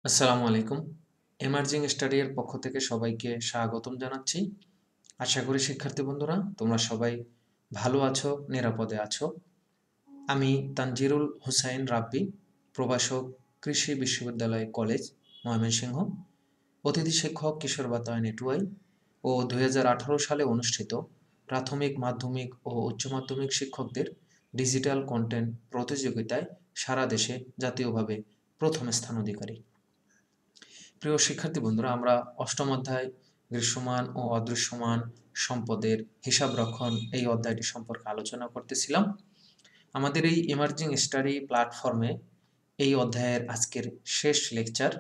আসসালামু আলাইকুম। Emerging study এর পক্ষ থেকে সবাইকে স্বাগতম জানাচ্ছি। আশা করি শিক্ষার্থী বন্ধুরা তোমরা সবাই ভালো আছো, নিরাপদে আছো। আমি তানজিরুল হুসাইন রাব্বি, প্রভাষক, কৃষি বিশ্ববিদ্যালয় কলেজ, ময়মনসিংহ, অতিথি শিক্ষক কিশোর বাতায়ন এটুআই ও 2018 সালে অনুষ্ঠিত প্রাথমিক, মাধ্যমিক ও উচ্চ মাধ্যমিক শিক্ষকদের ডিজিটাল কন্টেন্ট প্রতিযোগিতায় সারা দেশে জাতীয়ভাবে প্রথম স্থান অধিকারী। প্রিয় শিক্ষার্থী বন্ধুরা, আমরা অষ্টম অধ্যায় দৃশ্যমান ও অদৃশ্যমান সম্পদের হিসাব রক্ষণ এই অধ্যায়টি সম্পর্কে আলোচনা করতেছিলাম। আমাদের এই ইমার্জিং স্টাডি প্ল্যাটফর্মে এই অধ্যায়ের আজকের শেষ লেকচার।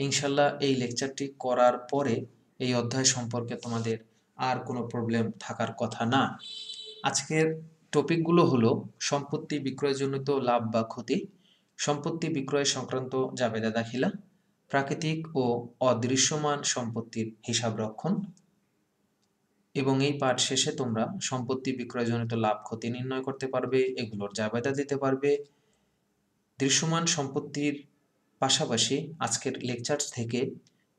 ইনশাল্লাহ এই লেকচারটি করার পরে এই অধ্যায় সম্পর্কে তোমাদের আর কোনো প্রবলেম থাকার কথা না। আজকের টপিকগুলো হলো সম্পত্তি বিক্রয়জনিত লাভ বা ক্ষতি, সম্পত্তি বিক্রয় সংক্রান্ত জাবেদা দাখিলা, প্রাকৃতিক ও অদৃশ্যমান সম্পত্তির হিসাব রক্ষণ, এবং এই পাঠ শেষে তোমরা সম্পত্তি বিক্রয়জনিত লাভ ক্ষতি নির্ণয় করতে পারবে, এগুলোর জাবেদা দিতে পারবে। দৃশ্যমান সম্পত্তির পাশাপাশি আজকের লেকচার থেকে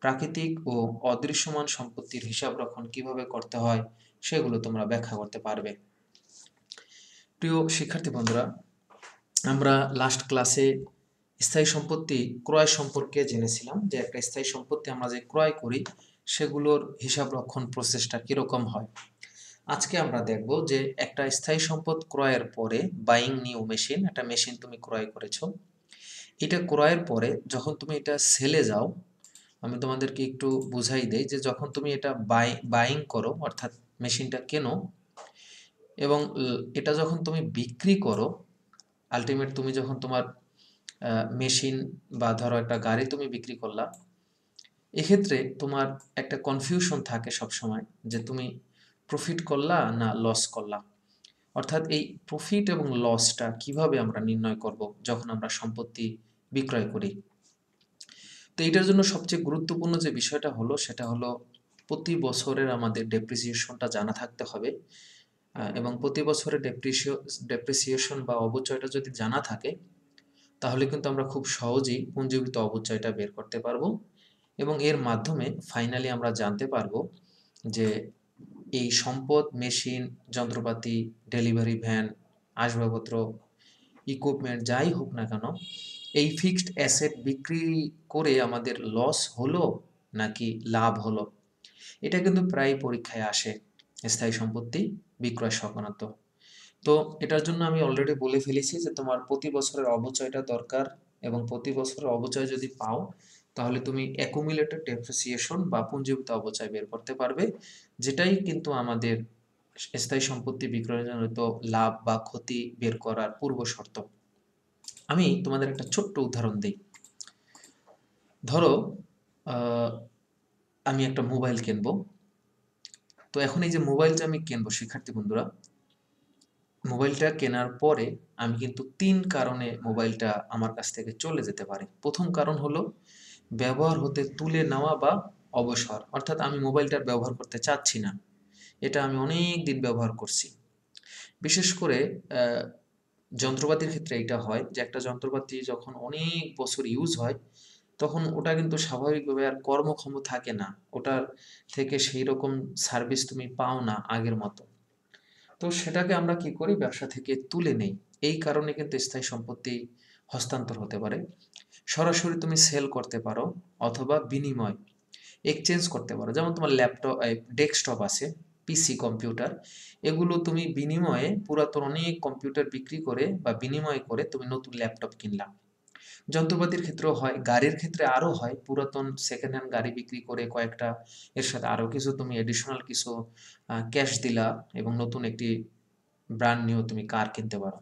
প্রাকৃতিক ও অদৃশ্যমান সম্পত্তির হিসাব রক্ষণ কিভাবে করতে হয় সেগুলো তোমরা ব্যাখ্যা করতে পারবে। প্রিয় শিক্ষার্থী বন্ধুরা, আমরা লাস্ট ক্লাসে স্থায়ী সম্পত্তি ক্রয় সম্পর্কে জেনেছিলাম যে একটা স্থায়ী সম্পত্তি আমরা যে ক্রয় করি সেগুলোর হিসাব রক্ষণ প্রসেসটা কিরকম হয়। আজকে আমরা দেখব যে একটা স্থায়ী সম্পদ ক্রয়ের পরে বাইং নিউ মেশিন, একটা মেশিন তুমি ক্রয় করেছো, এটা ক্রয়ের পরে যখন তুমি এটা সেলে যাও, আমি তোমাদেরকে একটু বুঝাই দেই যে যখন তুমি এটা বাইং করো অর্থাৎ মেশিনটা কেনো এবং এটা যখন তুমি বিক্রি করো, আলটিমেট তুমি যখন তোমার মেশিন বা ধরো একটা গাড়ি তুমি বিক্রি করলা, এক্ষেত্রে তোমার একটা কনফিউশন থাকে সবসময় যে তুমি প্রফিট করলা না লস করলা। অর্থাৎ এই প্রফিট এবং লসটা কিভাবে আমরা নির্ণয় করব যখন আমরা সম্পত্তি বিক্রয় করি। তো এটার জন্য সবচেয়ে গুরুত্বপূর্ণ যে বিষয়টা হলো সেটা হলো প্রতি বছরের আমাদের ডেপ্রিসিয়েশনটা জানা থাকতে হবে, এবং প্রতি বছরের ডেপ্রিসিয়েশন বা অবচয়টা যদি জানা থাকে তাহলে কিন্তু আমরা খুব সহজেই পুঞ্জীভূত অবচয়টা বের করতে পারবো এবং এর মাধ্যমে ফাইনালি আমরা জানতে পারবো যে এই সম্পদ, মেশিন, যন্ত্রপাতি, ডেলিভারি ভ্যান, আসবাবপত্র, ইকুইপমেন্ট যাই হোক না কেন, এই ফিক্সড অ্যাসেট বিক্রি করে আমাদের লস হলো নাকি লাভ হলো। এটা কিন্তু প্রায় পরীক্ষায় আসে স্থায়ী সম্পত্তি বিক্রয় সংক্রান্ত। তো এটার জন্য আমি অলরেডি বলে ফেলেছি যে তোমার প্রতি বছরের অবচয়টা দরকার, এবং প্রতি বছরের অবচয় যদি পাও তাহলে তুমি অ্যাকুমুলেটেড ডেপ্রিসিয়েশন বা পুঞ্জীভূত অবচয় বের করতে পারবে, যেটাই কিন্তু আমাদের স্থায়ী সম্পত্তি বিক্রয়জনিত লাভ বা ক্ষতি বের করার পূর্ব শর্ত। আমি তোমাদের একটা ছোট্ট উদাহরণ দিই। ধরো আমি একটা মোবাইল কিনবো। তো এখন এই যে মোবাইলটা আমি কিনবো শিক্ষার্থী বন্ধুরা, মোবাইলটা কেনার পরে আমি কিন্তু ৩ কারণে মোবাইলটা আমার কাছ থেকে চলে যেতে পারে। প্রথম কারণ হলো ব্যবহার হতে তুলে নেওয়া বা অবসর। অর্থাৎ আমি মোবাইলটা আর ব্যবহার করতে চাচ্ছি না। এটা আমি অনেক দিন ব্যবহার করছি। বিশেষ করে আ যন্ত্রপাতির ক্ষেত্রে এইটা হয় যে একটা যন্ত্রপাতি যখন অনেক বছর ইউজ হয় তখন ওটা কিন্তু স্বাভাবিকভাবে আর কর্মক্ষম থাকে না। ওটার থেকে সেইরকম সার্ভিস তুমি পাও না আগের মতো। তো সেটাকে আমরা কি করি? ব্যবসা থেকে তুলে নেই। এই কারণে কিন্তু স্থায়ী সম্পত্তি হস্তান্তর হতে পারে। সরাসরি তুমি সেল করতে পারো অথবা বিনিময়, এক্সচেঞ্জ করতে পারো। যেমন তোমার ডেস্কটপ আছে, পিসি কম্পিউটার, এগুলো তুমি বিনিময়ে পুরাতন অনেক কম্পিউটার বিক্রি করে বা বিনিময় করে তুমি নতুন ল্যাপটপ কিনলা। যন্ত্রপাতির ক্ষেত্রেও হয়, গাড়ির ক্ষেত্রে আরও হয়, পুরাতন সেকেন্ড হ্যান্ড গাড়ি বিক্রি করে কয়েকটা এর সাথে আরও কিছু তুমি এডিশনাল কিছু ক্যাশ দিলা এবং নতুন একটি ব্র্যান্ড নিউ তুমি কার কিনতে পারো।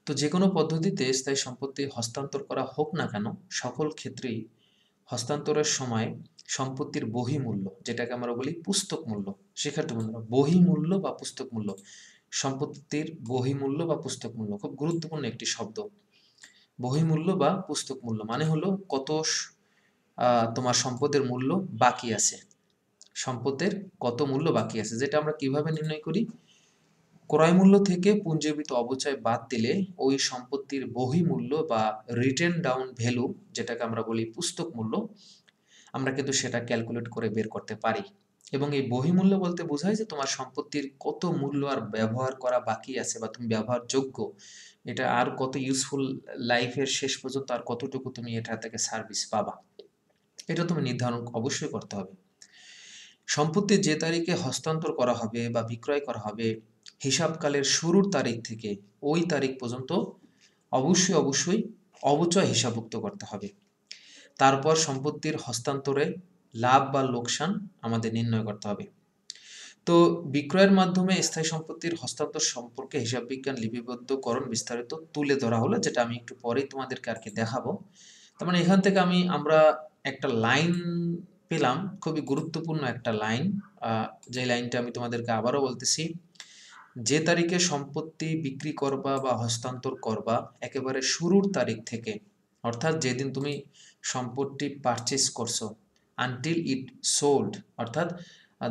তো যেকোনো পদ্ধতিতে স্থায়ী সম্পত্তি হস্তান্তর করা হোক না কেন, সকল ক্ষেত্রেই হস্তান্তরের সময় সম্পত্তির বহিঃমূল্য, যেটাকে আমরা বলি পুস্তক মূল্য, শিক্ষার্থী বন্ধুরা, বহিঃমূল্য বা পুস্তক মূল্য, সম্পত্তির বহিঃমূল্য বা পুস্তক মূল্য খুব গুরুত্বপূর্ণ একটি শব্দ। বহিঃমূল্য বা পুস্তক মূল্য মানে হলো কত তোমার সম্পদের মূল্য বাকি আছে, সম্পদের কত মূল্য বাকি আছে, যেটা আমরা কিভাবে নির্ণয় করি? ক্রয় মূল্য থেকে পুঞ্জীভূত অবচয় বাদ দিলে ওই সম্পত্তির বহিঃমূল্য বা রিটেন ডাউন ভ্যালু, যেটাকে আমরা বলি পুস্তক মূল্য, আমরা কিন্তু সেটা ক্যালকুলেট করে বের করতে পারি। এবং এই বহিঃমূল্য বলতে বোঝায় যে তোমার সম্পত্তির কত মূল্য আর ব্যবহার করা বাকি আছে বা তুমি ব্যবহারযোগ্য, এটা আর কত ইউজফুল, লাইফের শেষ পর্যন্ত আর কতটুকু তুমি এটা থেকে সার্ভিস পাবা, এটা তুমি নির্ধারণ অবশ্যই করতে হবে। সম্পত্তি যে তারিখে হস্তান্তর করা হবে বা বিক্রয় করা হবে, হিসাবকালের শুরুর তারিখ থেকে ওই তারিখ পর্যন্ত অবশ্যই অবচয় হিসাবভুক্ত করতে হবে। তারপর সম্পত্তির হস্তান্তরে লাভ বা লোকসান আমাদের নির্ণয় করতে হবে। তো বিক্রয়ের মাধ্যমে স্থায়ী সম্পত্তির হস্তান্তর সম্পর্কে হিসাব বিজ্ঞান লিপিবদ্ধকরণ বিস্তারিত তুলে ধরা হলো, যেটা আমি একটু পরেই তোমাদেরকে আর কি দেখাবো। তার মানে এখান থেকে আমরা একটা লাইন পেলাম, খুবই গুরুত্বপূর্ণ একটা লাইন, যে লাইনটা আমি তোমাদেরকে আবারও বলতেছি। যে তারিখে সম্পত্তি বিক্রি করবা বা হস্তান্তর করবা, একেবারে শুরুর তারিখ থেকে, অর্থাৎ যেদিন তুমি সম্পত্তি পারচেজ করছো, আনটিল ইট সোল্ড, অর্থাৎ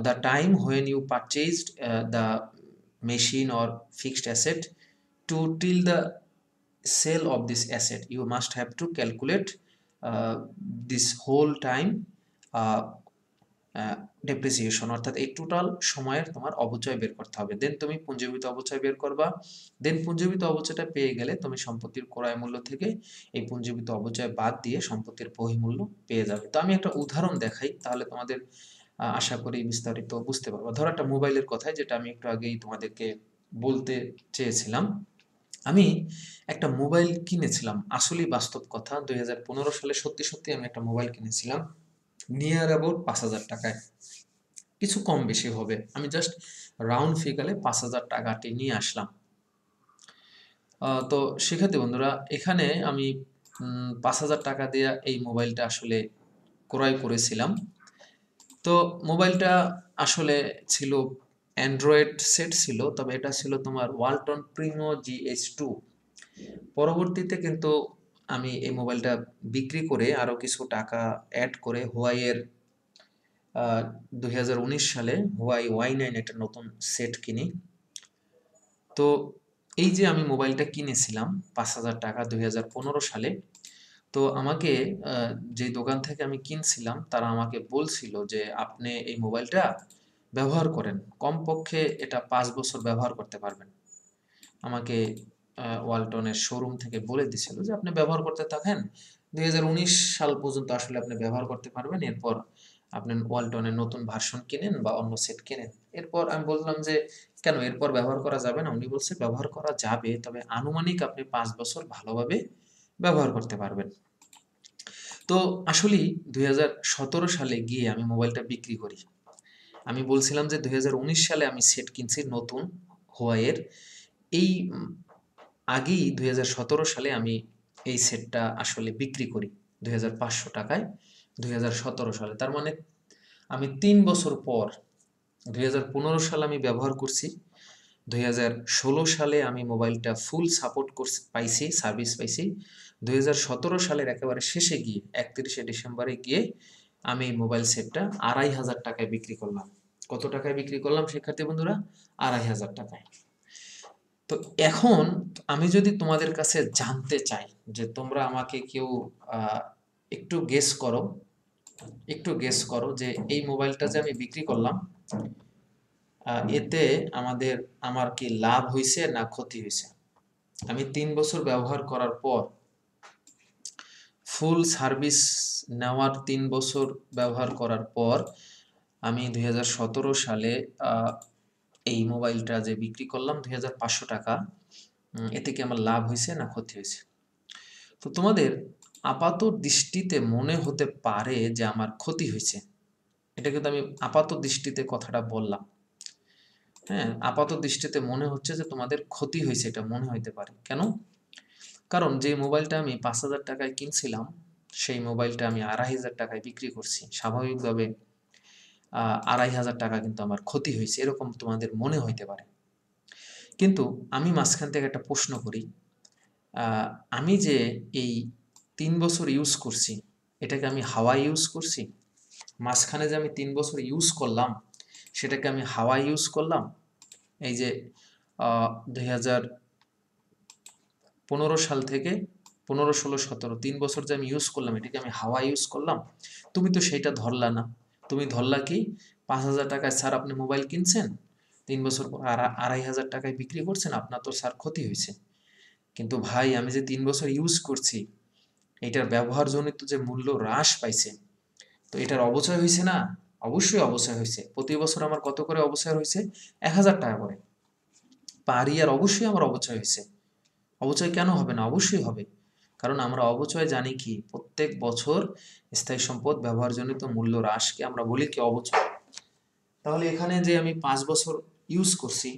the time when you purchased the machine or fixed asset to till the sale of this asset, you must have to calculate this whole time depreciation, অর্থাৎ এই টোটাল সময়ের তোমার অবচয় বের করতে হবে। দেন তুমি পুঞ্জীভূত অবচয় বের করবা। দেন পুঞ্জীভূত অবচয়টা পেয়ে গেলে তুমি সম্পত্তির ক্রয় মূল্য থেকে এই পুঞ্জীভূত অবচয় বাদ দিয়ে সম্পত্তির বহিঃমূল্য পেয়ে যাবে। তো আমি একটা উদাহরণ দেখাই, তাহলে তোমাদের আশা করি বিস্তারিত বুঝতে পারবো। ধরো একটা মোবাইলের কথাই, যেটা আমি একটু আগেই তোমাদেরকে বলতে চেয়েছিলাম। আমি একটা মোবাইল কিনেছিলাম, আসলেই বাস্তব কথা। 2015 সালে সত্যি আমি একটা মোবাইল কিনেছিলাম নিয়ার অ্যাবাউট 5,000 টাকায়, কিছু কম বেশি হবে, আমি জাস্ট রাউন্ড ফিগারে 5,000 টাকাটি নিয়ে আসলাম। তো শিক্ষার্থী বন্ধুরা, এখানে আমি 5,000 টাকা দিয়ে এই মোবাইলটা আসলে ক্রয় করেছিলাম। তো মোবাইলটা আসলে ছিল অ্যান্ড্রয়েড সেট ছিল, তবে এটা ছিল তোমার ওয়ালটন প্রিমো GH2। পরবর্তীতে কিন্তু আমি এই মোবাইলটা বিক্রি করে আরও কিছু টাকা অ্যাড করে হুয়াইয়ের 2019 সালে হুয়াই Y9 একটা নতুন সেট কিনি। তো এই যে আমি মোবাইলটা কিনেছিলাম 5,000 টাকা 2015 সালে, তো আমাকে যে দোকান থেকে আমি কিনছিলাম তারা আমাকে বলছিল যে আপনি এই মোবাইলটা ব্যবহার করেন, কমপক্ষে এটা 5 বছর ব্যবহার করতে পারবেন। আমাকে ওয়ালটনের শোরুম থেকে বলে দিছিল যে আপনি ব্যবহার করতে থাকেন, 2019 সাল পর্যন্ত আসলে আপনি ব্যবহার করতে পারবেন, এরপর আপনি ওয়ালটনের নতুন ভার্সন কিনেন বা অন্য সেট কিনেন। এরপর আমি বললাম যে কেন এরপর ব্যবহার করা যাবে না? উনি বলছে ব্যবহার করা যাবে, তবে আনুমানিক আপনি 5 বছর ভালোভাবে ব্যবহার করতে পারবেন। তো আসলেই 2017 সালে গিয়ে আমি মোবাইলটা বিক্রি করি। আমি বলছিলাম যে 2019 সালে আমি সেট কিনছি নতুন হুয়াইয়ের, এই আগেই 2017 সালে আমি এই সেটটা আসলে বিক্রি করি 2,500 টাকায় 2017 সালে। তার মানে আমি 3 বছর পর 2015 সালে আমি ব্যবহার করছি, 2016 সালে আমি মোবাইলটা ফুল সাপোর্ট পাইছি, সার্ভিস পাইছি। 2017 সালের একেবারে শেষে গিয়ে 31শে ডিসেম্বরে গিয়ে আমি এই মোবাইল সেটটা 2,500 টাকায় বিক্রি করলাম। কত টাকায় বিক্রি করলাম শিক্ষার্থী বন্ধুরা? 2,500 টাকায়। তো এখন আমি যদি তোমাদের কাছে জানতে চাই যে তোমরা আমাকে কেউ একটু গেস করো যে এই মোবাইলটা যে আমি বিক্রি করলাম, এতে আমার কি লাভ হয়েছে না ক্ষতি হয়েছে? আমি 3 বছর ব্যবহার করার পর, ফুল সার্ভিস নেওয়ার 3 বছর ব্যবহার করার পর আমি 2017 সালে এই মোবাইলটা যে বিক্রি করলাম 2,500 টাকা, এতে কি আমার লাভ হয়েছে না ক্ষতি হয়েছে? তো তোমাদের আপাত দৃষ্টিতে মনে হতে পারে যে আমার ক্ষতি হয়েছে। এটা কিন্তু আমি আপাত দৃষ্টিতে কথাটা বললাম। হ্যাঁ, আপাত দৃষ্টিতে মনে হচ্ছে যে তোমাদের ক্ষতি হয়েছে, এটা মনে হইতে পারে। কেন? কারণ যে মোবাইলটা আমি 5,000 টাকায় কিনছিলাম, সেই মোবাইলটা আমি 2,500 টাকায় বিক্রি করছি। স্বাভাবিকভাবে 2,500 টাকা কিন্তু আমার ক্ষতি হয়েছে, এরকম তোমাদের মনে হইতে পারে। কিন্তু আমি মাঝখান থেকে একটা প্রশ্ন করি, আমি যে এই 3 বছর ইউজ করছি, এটাকে আমি হাওয়ায় ইউজ করছি? মাঝখানে যে আমি 3 বছর ইউজ করলাম, সেটাকে আমি হাওয়ায় ইউজ করলাম? এই যে 2015 সাল থেকে 15, 16, 17 3 বছর যে আমি ইউজ করলাম, এটাকে আমি হাওয়া ইউজ করলাম। তুমি তো সেইটা ধরলা না। তুমি ধরলা কি 5,000 টাকায় স্যার আপনি মোবাইল কিনছেন, 3 বছর পর 2,500 টাকায় বিক্রি করছেন, আপনার তো স্যার ক্ষতি হয়েছে। কিন্তু ভাই আমি যে 3 বছর ইউজ করছি, এটার ব্যবহারজনিত যে মূল্য হ্রাস পাইছে, তো এটার অবচয় হয়েছে না? অবশ্যই অবচয় হয়েছে। প্রতি বছর আমার কত করে অবচয় হয়েছে? 1,000 টাকা করে পার ইয়ার। অবশ্যই আমার অবচয় হয়েছে। অবচয় কেন হবে না? অবশ্যই হবে। কারণ আমরা অবচয় জানি কি, প্রত্যেক বছর স্থায়ী সম্পদ ব্যবহারজনিত মূল্য হ্রাসকে আমরা বলি কি অবচয়। তাহলে এখানে যে আমি 5 বছর ইউজ করছি,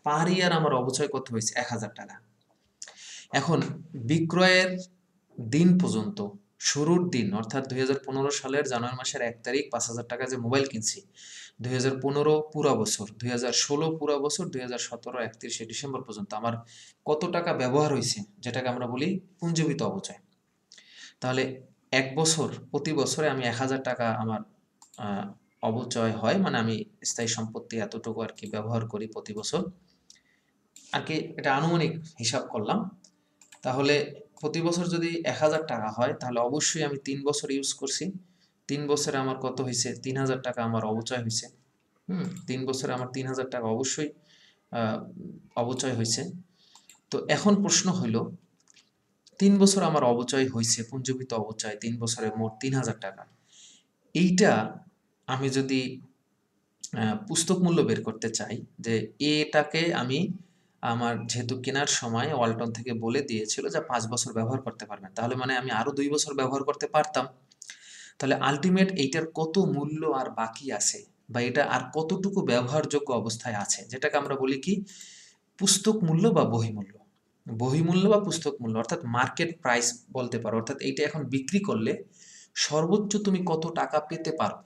পার ইয়ার আমার অবচয় কত হয়েছে? 1,000 টাকা। এখন বিক্রয়ের দিন পর্যন্ত, শুরুর দিন অর্থাৎ 2015 সালের জানুয়ারি মাসের 1 তারিখ 5,000 টাকা যে মোবাইল কিনছি, 2015 পুরা বছর, 2016 পুরা বছর, 2017 31শে ডিসেম্বর পর্যন্ত আমার কত টাকা ব্যবহার হয়েছে, যেটাকে আমরা বলি পুঞ্জীভূত অবচয়। তাহলে এক বছর, প্রতি বছরে আমি 1,000 টাকা আমার অবচয় হয়, মানে আমি স্থায়ী সম্পত্তি এতটুকু আর কি ব্যবহার করি প্রতি বছর আর কি। এটা আনুমানিক হিসাব করলাম। তাহলে প্রতি বছর যদি 1,000 টাকা হয়, তাহলে অবশ্যই আমি 3 বছর ইউজ করছি। 3 বছরে আমার কত হয়েছে? 3,000 টাকা আমার অবচয় হয়েছে। 3 বছরে আমার 3,000 টাকা অবশ্যই অবচয় হয়েছে। তো এখন প্রশ্ন হইল, 3 বছর আমার অবচয় হয়েছে, পুঞ্জীভূত অবচয় 3 বছরে মোট 3,000 টাকা। এইটা আমি যদি পুস্তক মূল্য বের করতে চাই, যে এটাকে আমি আমার যেহেতু কেনার সময় ওয়ালটন থেকে বলে দিয়েছিল যে 5 বছর ব্যবহার করতে পারবেন, তাহলে মানে আমি আরো 2 বছর ব্যবহার করতে পারতাম। তাহলে আল্টিমেট এইটার কত মূল্য আর বাকি আছে, বা এটা আর কতটুকু ব্যবহারযোগ্য অবস্থায় আছে, যেটাকে আমরা বলি কি পুস্তক মূল্য বা বহিমূল্য। বহিমূল্য বা পুস্তক মূল্য অর্থাৎ মার্কেট প্রাইস বলতে পারো। অর্থাৎ এইটা এখন বিক্রি করলে সর্বোচ্চ তুমি কত টাকা পেতে পারো,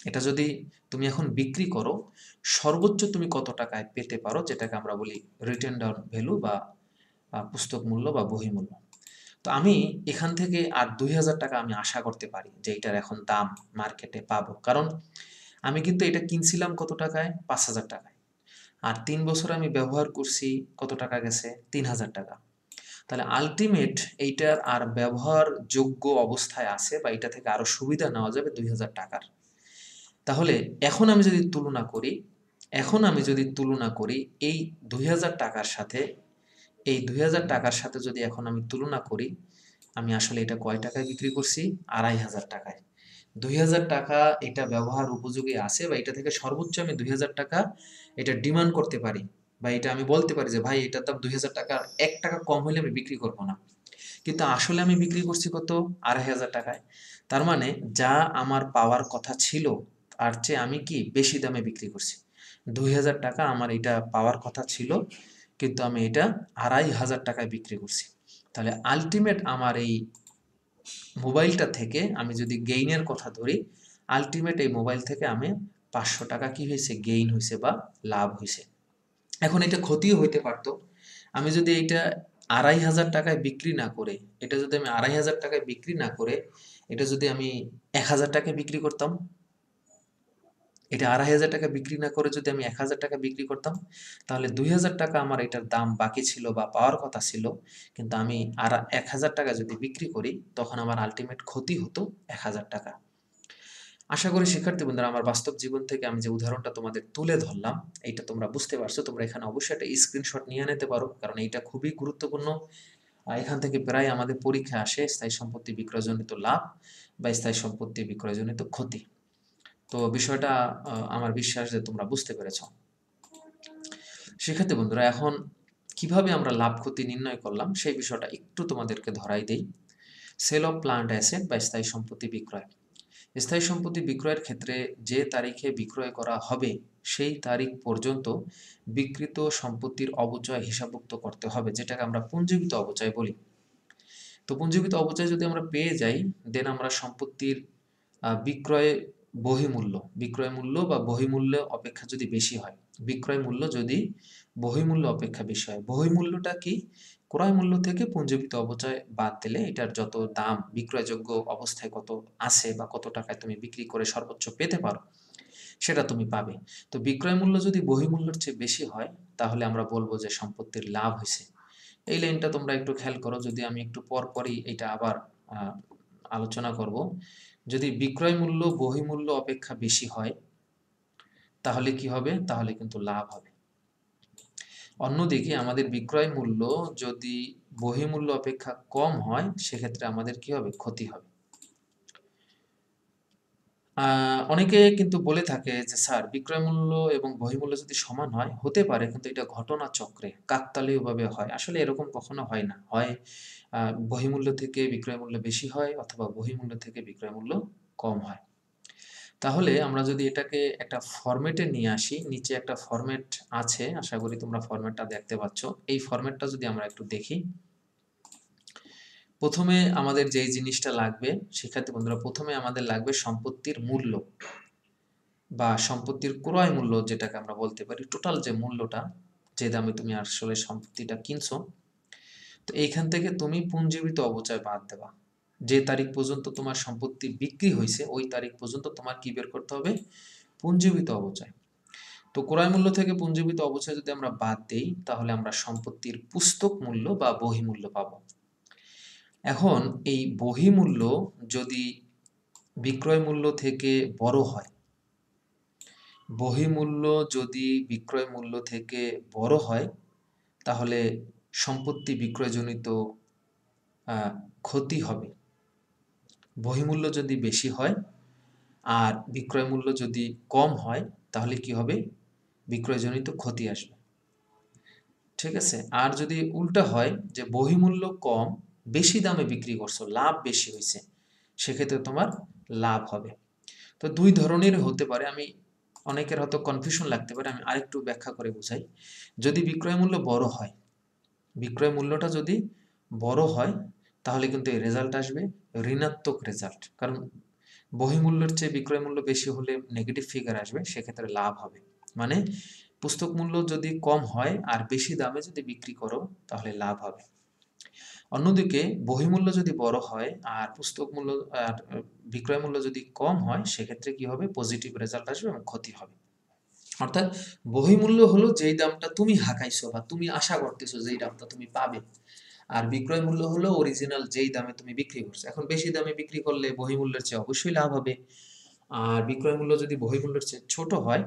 এটা যদি তুমি এখন বিক্রি করো, সর্বোচ্চ তুমি কত টাকায় পেতে পারো, যেটাকে আমরা বলি রিটেন ডাউন ভ্যালু বা পুস্তক মূল্য বা বহিমূল্য। তো আমি এখান থেকে আর 2,000 টাকা আমি আশা করতে পারি যে এটার এখন দাম মার্কেটে পাবো। কারণ আমি কিন্তু এটা কিনছিলাম কত টাকায়? 5,000 টাকায়। আর 3 বছর আমি ব্যবহার করছি, কত টাকা গেছে? 3,000 টাকা। তাহলে আল্টিমেট এইটার আর ব্যবহারযোগ্য অবস্থায় আছে, বা এটা থেকে আরো সুবিধা নেওয়া যাবে 2,000 টাকার। তাহলে এখন আমি যদি তুলনা করি, এই 2,000 টাকার সাথে, যদি এখন আমি তুলনা করি, আমি আসলে এটা কয় টাকায় বিক্রি করছি? 2,500 টাকায়। 2,000 টাকা এটা ব্যবহার উপযোগী আছে, বা এটা থেকে সর্বোচ্চ আমি 2,000 টাকা এটা ডিমান্ড করতে পারি, বা এটা আমি বলতে পারি যে ভাই এটার দাম 2,000 টাকা, 1 টাকা কম হলে আমি বিক্রি করব না। কিন্তু আসলে আমি বিক্রি করছি কত? 2,500 টাকায়। তার মানে যা আমার পাওয়ার কথা ছিল, তার চেয়ে আমি কি বেশি দামে বিক্রি করছি। 2,000 টাকা আমার এটা পাওয়ার কথা ছিল, কিন্তু আমি এটা 2,500 টাকায় বিক্রি করছি। তাহলে আল্টিমেট আমার এই মোবাইলটা থেকে আমি যদি গেইনের কথা ধরি, আল্টিমেট এই মোবাইল থেকে আমি 500 টাকা কি হয়েছে? গেইন হয়েছে বা লাভ হয়েছে। এখন এটা ক্ষতিও হইতে পারতো। আমি যদি এইটা 2,500 টাকায় বিক্রি না করে, এটা যদি আমি 1,000 টাকায় বিক্রি করতাম, এটা 2,500 টাকা বিক্রি না করে যদি আমি 1,000 টাকা বিক্রি করতাম, তাহলে 2,000 টাকা আমার এটার দাম বাকি ছিল বা পাওয়ার কথা ছিল। কিন্তু আমি 1,000 টাকা যদি বিক্রি করি, তখন আমার আল্টিমেট ক্ষতি হতো 1,000 টাকা। আশা করি শিক্ষার্থী বন্ধুরা, আমার বাস্তব জীবন থেকে আমি যে উদাহরণটা তোমাদের তুলে ধরলাম, এইটা তোমরা বুঝতে পারছো। তোমরা এখানে অবশ্যই একটা স্ক্রিনশট নিয়ে নিতে পারো, কারণ এইটা খুবই গুরুত্বপূর্ণ। এখান থেকে প্রায় আমাদের পরীক্ষা আসে স্থায়ী সম্পত্তি বিক্রয়জনিত লাভ বা স্থায়ী সম্পত্তি বিক্রয়জনিত ক্ষতি। তো বিষয়টা আমার বিশ্বাস যে তোমরা বুঝতে পেরেছ। শিক্ষার্থী বন্ধুরা, এখন কিভাবে আমরা লাভ ক্ষতি নির্ণয় করলাম সেই বিষয়টা একটু তোমাদেরকে ধরাই দেই। সেল অফ প্লান্ট অ্যাসেট বা স্থায়ী সম্পত্তি বিক্রয়। স্থায়ী সম্পত্তি বিক্রয়ের ক্ষেত্রে যে তারিখে বিক্রয় করা হবে সেই তারিখ পর্যন্ত বিক্রিত সম্পত্তির অবচয় হিসাবভুক্ত করতে হবে, যেটাকে আমরা পুঞ্জীভূত অবচয় বলি। তো পুঞ্জীভূত অবচয় যদি আমরা পেয়ে যাই, দেন আমরা সম্পত্তির বিক্রয় বিক্রয় মূল্য বা বহিমূল্য অপেক্ষা যদি বেশি হয়, বিক্রয় মূল্য যদি বহিমূল্য অপেক্ষা বেশি হয়, বহিমূল্যটা কি? ক্রয় মূল্য থেকে পুঞ্জীভূত অবচয় বাদ দিলে এটার যত দাম, বিক্রয়যোগ্য অবস্থায় কত আছে বা কত টাকায় তুমি বিক্রি করে সর্বোচ্চ পেতে পারো, সেটা তুমি পাবে। তো বিক্রয় মূল্য যদি বহিঃমূল্যের চেয়ে বেশি হয় তাহলে আমরা বলবো যে সম্পত্তির লাভ হয়েছে। এই লাইনটা তোমরা একটু খেয়াল করো, যদি আমি একটু পরপরই এটা আবার আলোচনা করব। যদি বিক্রয় মূল্য বহিঃমূল্য অপেক্ষা বেশি হয় তাহলে কি হবে? তাহলে কিন্তু লাভ হবে। অন্যদিকে আমাদের বিক্রয় মূল্য যদি বহিঃমূল্য অপেক্ষা কম হয় সেক্ষেত্রে আমাদের কি হবে? ক্ষতি হবে। অনেকে কিন্তু বলে থাকে যে স্যার বিক্রয় মূল্য এবং বহিঃমূল্য যদি সমান হয়, হতে পারে কিন্তু এটা ঘটনা চক্রে কাকতালীয়ভাবে হয়। আসলে এরকম কখনো হয় না। হয় বহিঃমূল্য থেকে বিক্রয় মূল্য বেশি হয় অথবা বহিঃমূল্য থেকে বিক্রয় মূল্য কম হয়। তাহলে আমরা যদি এটাকে একটা ফরম্যাটে নিয়ে আসি, নিচে একটা ফরম্যাট আছে, আশা করি তোমরা ফরম্যাটটা দেখতে পাচ্ছ। এই ফরম্যাটটা যদি আমরা একটু দেখি, প্রথমে আমাদের যেই জিনিসটা লাগবে, শিক্ষার্থী বন্ধুরা, প্রথমে আমাদের লাগবে সম্পত্তির মূল্য বা সম্পত্তির ক্রয় মূল্য, যেটাকে আমরা বলতে পারি টোটাল যে মূল্যটা, যে দামে তুমি আসলে সম্পত্তিটা কিনছো। তো এইখান থেকে তুমি পুঞ্জীবিত অবচয় বাদ দেবা। যে তারিখ পর্যন্ত তোমার সম্পত্তি বিক্রি হয়েছে ওই তারিখ পর্যন্ত তোমার কি বের করতে হবে? পুঞ্জীবিত অবচয়। তো ক্রয় মূল্য থেকে পুঞ্জীবিত অবচয় যদি আমরা বাদ দেই তাহলে আমরা সম্পত্তির পুস্তক মূল্য বা বহিঃমূল্য পাবো। এখন এই বহিঃমূল্য যদি বিক্রয় মূল্য থেকে বড় হয়, বহিঃমূল্য যদি বিক্রয় মূল্য থেকে বড় হয় তাহলে সম্পত্তি বিক্রয়জনিত ক্ষতি হবে। বহিঃমূল্য যদি বেশি হয় আর বিক্রয় মূল্য যদি কম হয় তাহলে কি হবে? বিক্রয়জনিত ক্ষতি আসবে। ঠিক আছে? আর যদি উল্টা হয় যে বহিঃমূল্য কম, বেশি দামে বিক্রি করছো, লাভ বেশি হয়েছে, সেক্ষেত্রে তোমার লাভ হবে। তো দুই ধরনের হতে পারে। অনেকের হয়তো কনফিউশন লাগতে পারে, আমি আরেকটু ব্যাখ্যা করে বুঝাই। যদি বিক্রয় মূল্য বড় হয়, বিক্রয় মূল্যটা যদি বড় হয় তাহলে কিন্তু এই রেজাল্ট আসবে ঋণাত্মক রেজাল্ট। কারণ বহিঃমূল্যের চেয়ে বিক্রয় মূল্য বেশি হলে নেগেটিভ ফিগার আসবে, সেক্ষেত্রে লাভ হবে। মানে পুস্তক মূল্য যদি কম হয় আর বেশি দামে যদি বিক্রি করো তাহলে লাভ হবে। অন্যদিকে বহিঃমূল্য যদি বড় হয় আর পুস্তক মূল্য আর বিক্রয় মূল্য যদি কম হয় সেক্ষেত্রে কি হবে? পজিটিভ রেজাল্ট আসবে এবং ক্ষতি হবে। অর্থাৎ বহিঃমূল্য হলো যেই দামটা তুমি হাঁকাইছো বা তুমি আশা করতেছো যেই দামটা তুমি পাবে, আর বিক্রয় মূল্য হলো অরিজিনাল যেই দামে তুমি বিক্রি করছো। এখন বেশি দামে বিক্রি করলে বহিঃমূল্যের চেয়ে অবশ্যই লাভ হবে, আর বিক্রয় মূল্য যদি বহিঃমূল্যের চেয়ে ছোট হয়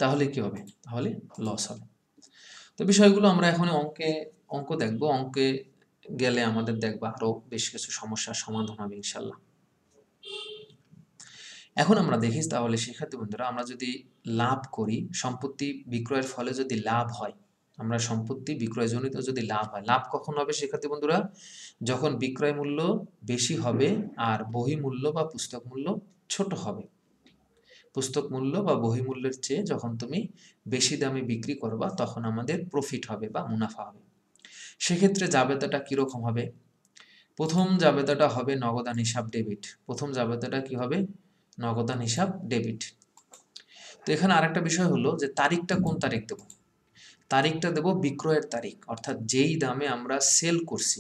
তাহলে কি হবে? তাহলে লস হবে। তো বিষয়গুলো আমরা এখন অঙ্ক দেখবো। অঙ্কে গেলে আমাদের দেখবো আরো বেশ কিছু সমস্যার সমাধান হবে ইনশাল্লাহ। এখন আমরা দেখি তাহলে শিক্ষার্থী বন্ধুরা, আমরা যদি লাভ করি, সম্পত্তি বিক্রয়ের ফলে যদি লাভ হয়, আমরা সম্পত্তি বিক্রয়জনিত যদি লাভ হয়, লাভ কখন হবে শিক্ষার্থী বন্ধুরা? যখন বিক্রয় মূল্য বেশি হবে আর বহিঃমূল্য বা পুস্তক মূল্য ছোট হবে। পুস্তক মূল্য বা বহিঃমূল্যের চেয়ে যখন তুমি বেশি দামে বিক্রি করবা তখন আমাদের প্রফিট হবে বা মুনাফা হবে। সেক্ষেত্রে জাবেদাটা কিরকম হবে? প্রথম জাবেদাটা হবে নগদান হিসাব ডেবিট। প্রথম জাবেদাটা কি হবে? নগদান হিসাব ডেবিট। তো এখানে আরেকটা বিষয় হলো যে তারিখটা কোন তারিখ দেব? তারিখটা দেব বিক্রয়ের তারিখ, অর্থাৎ যেই দামে আমরা সেল করছি।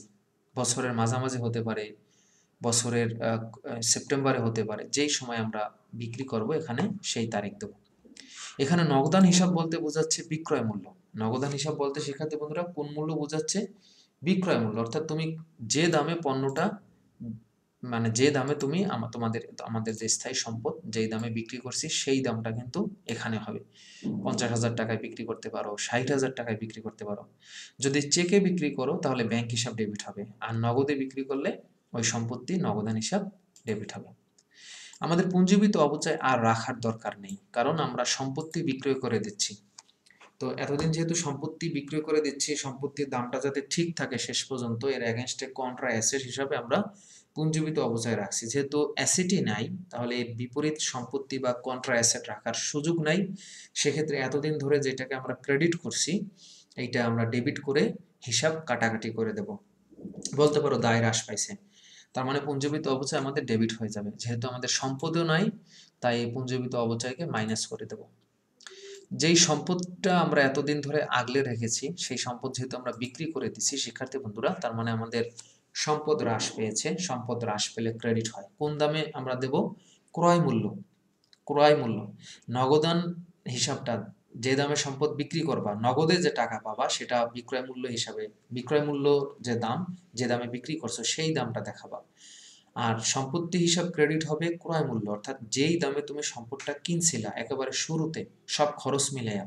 বছরের মাঝামাঝি হতে পারে, বছরের সেপ্টেম্বরে হতে পারে, যেই সময় আমরা বিক্রি করব এখানে সেই তারিখ দেব। এখানে নগদান হিসাব বলতে বোঝাচ্ছে বিক্রয় মূল্য। নগদান হিসাব বলতে শিক্ষার্থী বন্ধুরা কোন মূল্য বোঝাচ্ছে? বিক্রয় মূল্য। অর্থাৎ তুমি যে দামে পণ্যটা, মানে যে দামে তুমি আমাদের যে স্থায়ী সম্পদ যেই দামে বিক্রি করছি সেই দামটা কিন্তু এখানে হবে। 50,000 টাকায় বিক্রি করতে পারো, 60,000 টাকায় বিক্রি করতে পারো। যদি চেকে বিক্রি করো তাহলে ব্যাংক হিসাব ডেবিট হবে, আর নগদে বিক্রি করলে ওই সম্পত্তি নগদান হিসাব ডেবিট হবে। আমাদের পুঞ্জীবিত অবচয় আর রাখার দরকার নেই, কারণ আমরা সম্পত্তি বিক্রয় করে দিচ্ছি। তো এতদিন যেহেতু সম্পত্তি বিক্রয় করে দিচ্ছি, সম্পত্তির দামটা যাতে ঠিক থাকে শেষ পর্যন্ত, এর এগেনস্টে কন্ট্রা অ্যাসেট হিসাবে আমরা পুঞ্জীবিত অবচয় রাখছি। যেহেতু অ্যাসেটই নাই তাহলে এর বিপরীত সম্পত্তি বা কন্ট্রা অ্যাসেট রাখার সুযোগ নাই। সেক্ষেত্রে এতদিন ধরে যেটাকে আমরা ক্রেডিট করছি এইটা আমরা ডেবিট করে হিসাব কাটাকাটি করে দেব। বলতে পারো দায় হ্রাস পাইছে। তার মানে পুঞ্জীবিত অবচয় আমাদের ডেবিট হয়ে যাবে। যেহেতু আমাদের সম্পদও নাই তাই এই পুঞ্জীবিত অবচয়কে মাইনাস করে দেব। যেই সম্পদটা আমরা এতদিন ধরে আগলে রেখেছি সেই সম্পদ যেহেতু আমরা বিক্রি করে দিছি শিক্ষার্থী বন্ধুরা, তার মানে আমাদের সম্পদ হ্রাস পেয়েছে। সম্পদ হ্রাস পেলে ক্রেডিট হয়। কোন দামে আমরা দেব? ক্রয় মূল্য। ক্রয় মূল্য, নগদান হিসাবটা, যে দামে সম্পদ বিক্রি করবা, নগদে যে টাকা পাবা সেটা বিক্রয় মূল্য হিসাবে, বিক্রয় মূল্য যে দাম, যে দামে বিক্রি করছো সেই দামটা দেখাবা। আর সম্পত্তি হিসাব ক্রেডিট হবে ক্রয় মূল্য, অর্থাৎ যেই দামে তুমি সম্পদটা কিনছিলা একেবারে শুরুতে সব খরচ মিলাইয়া।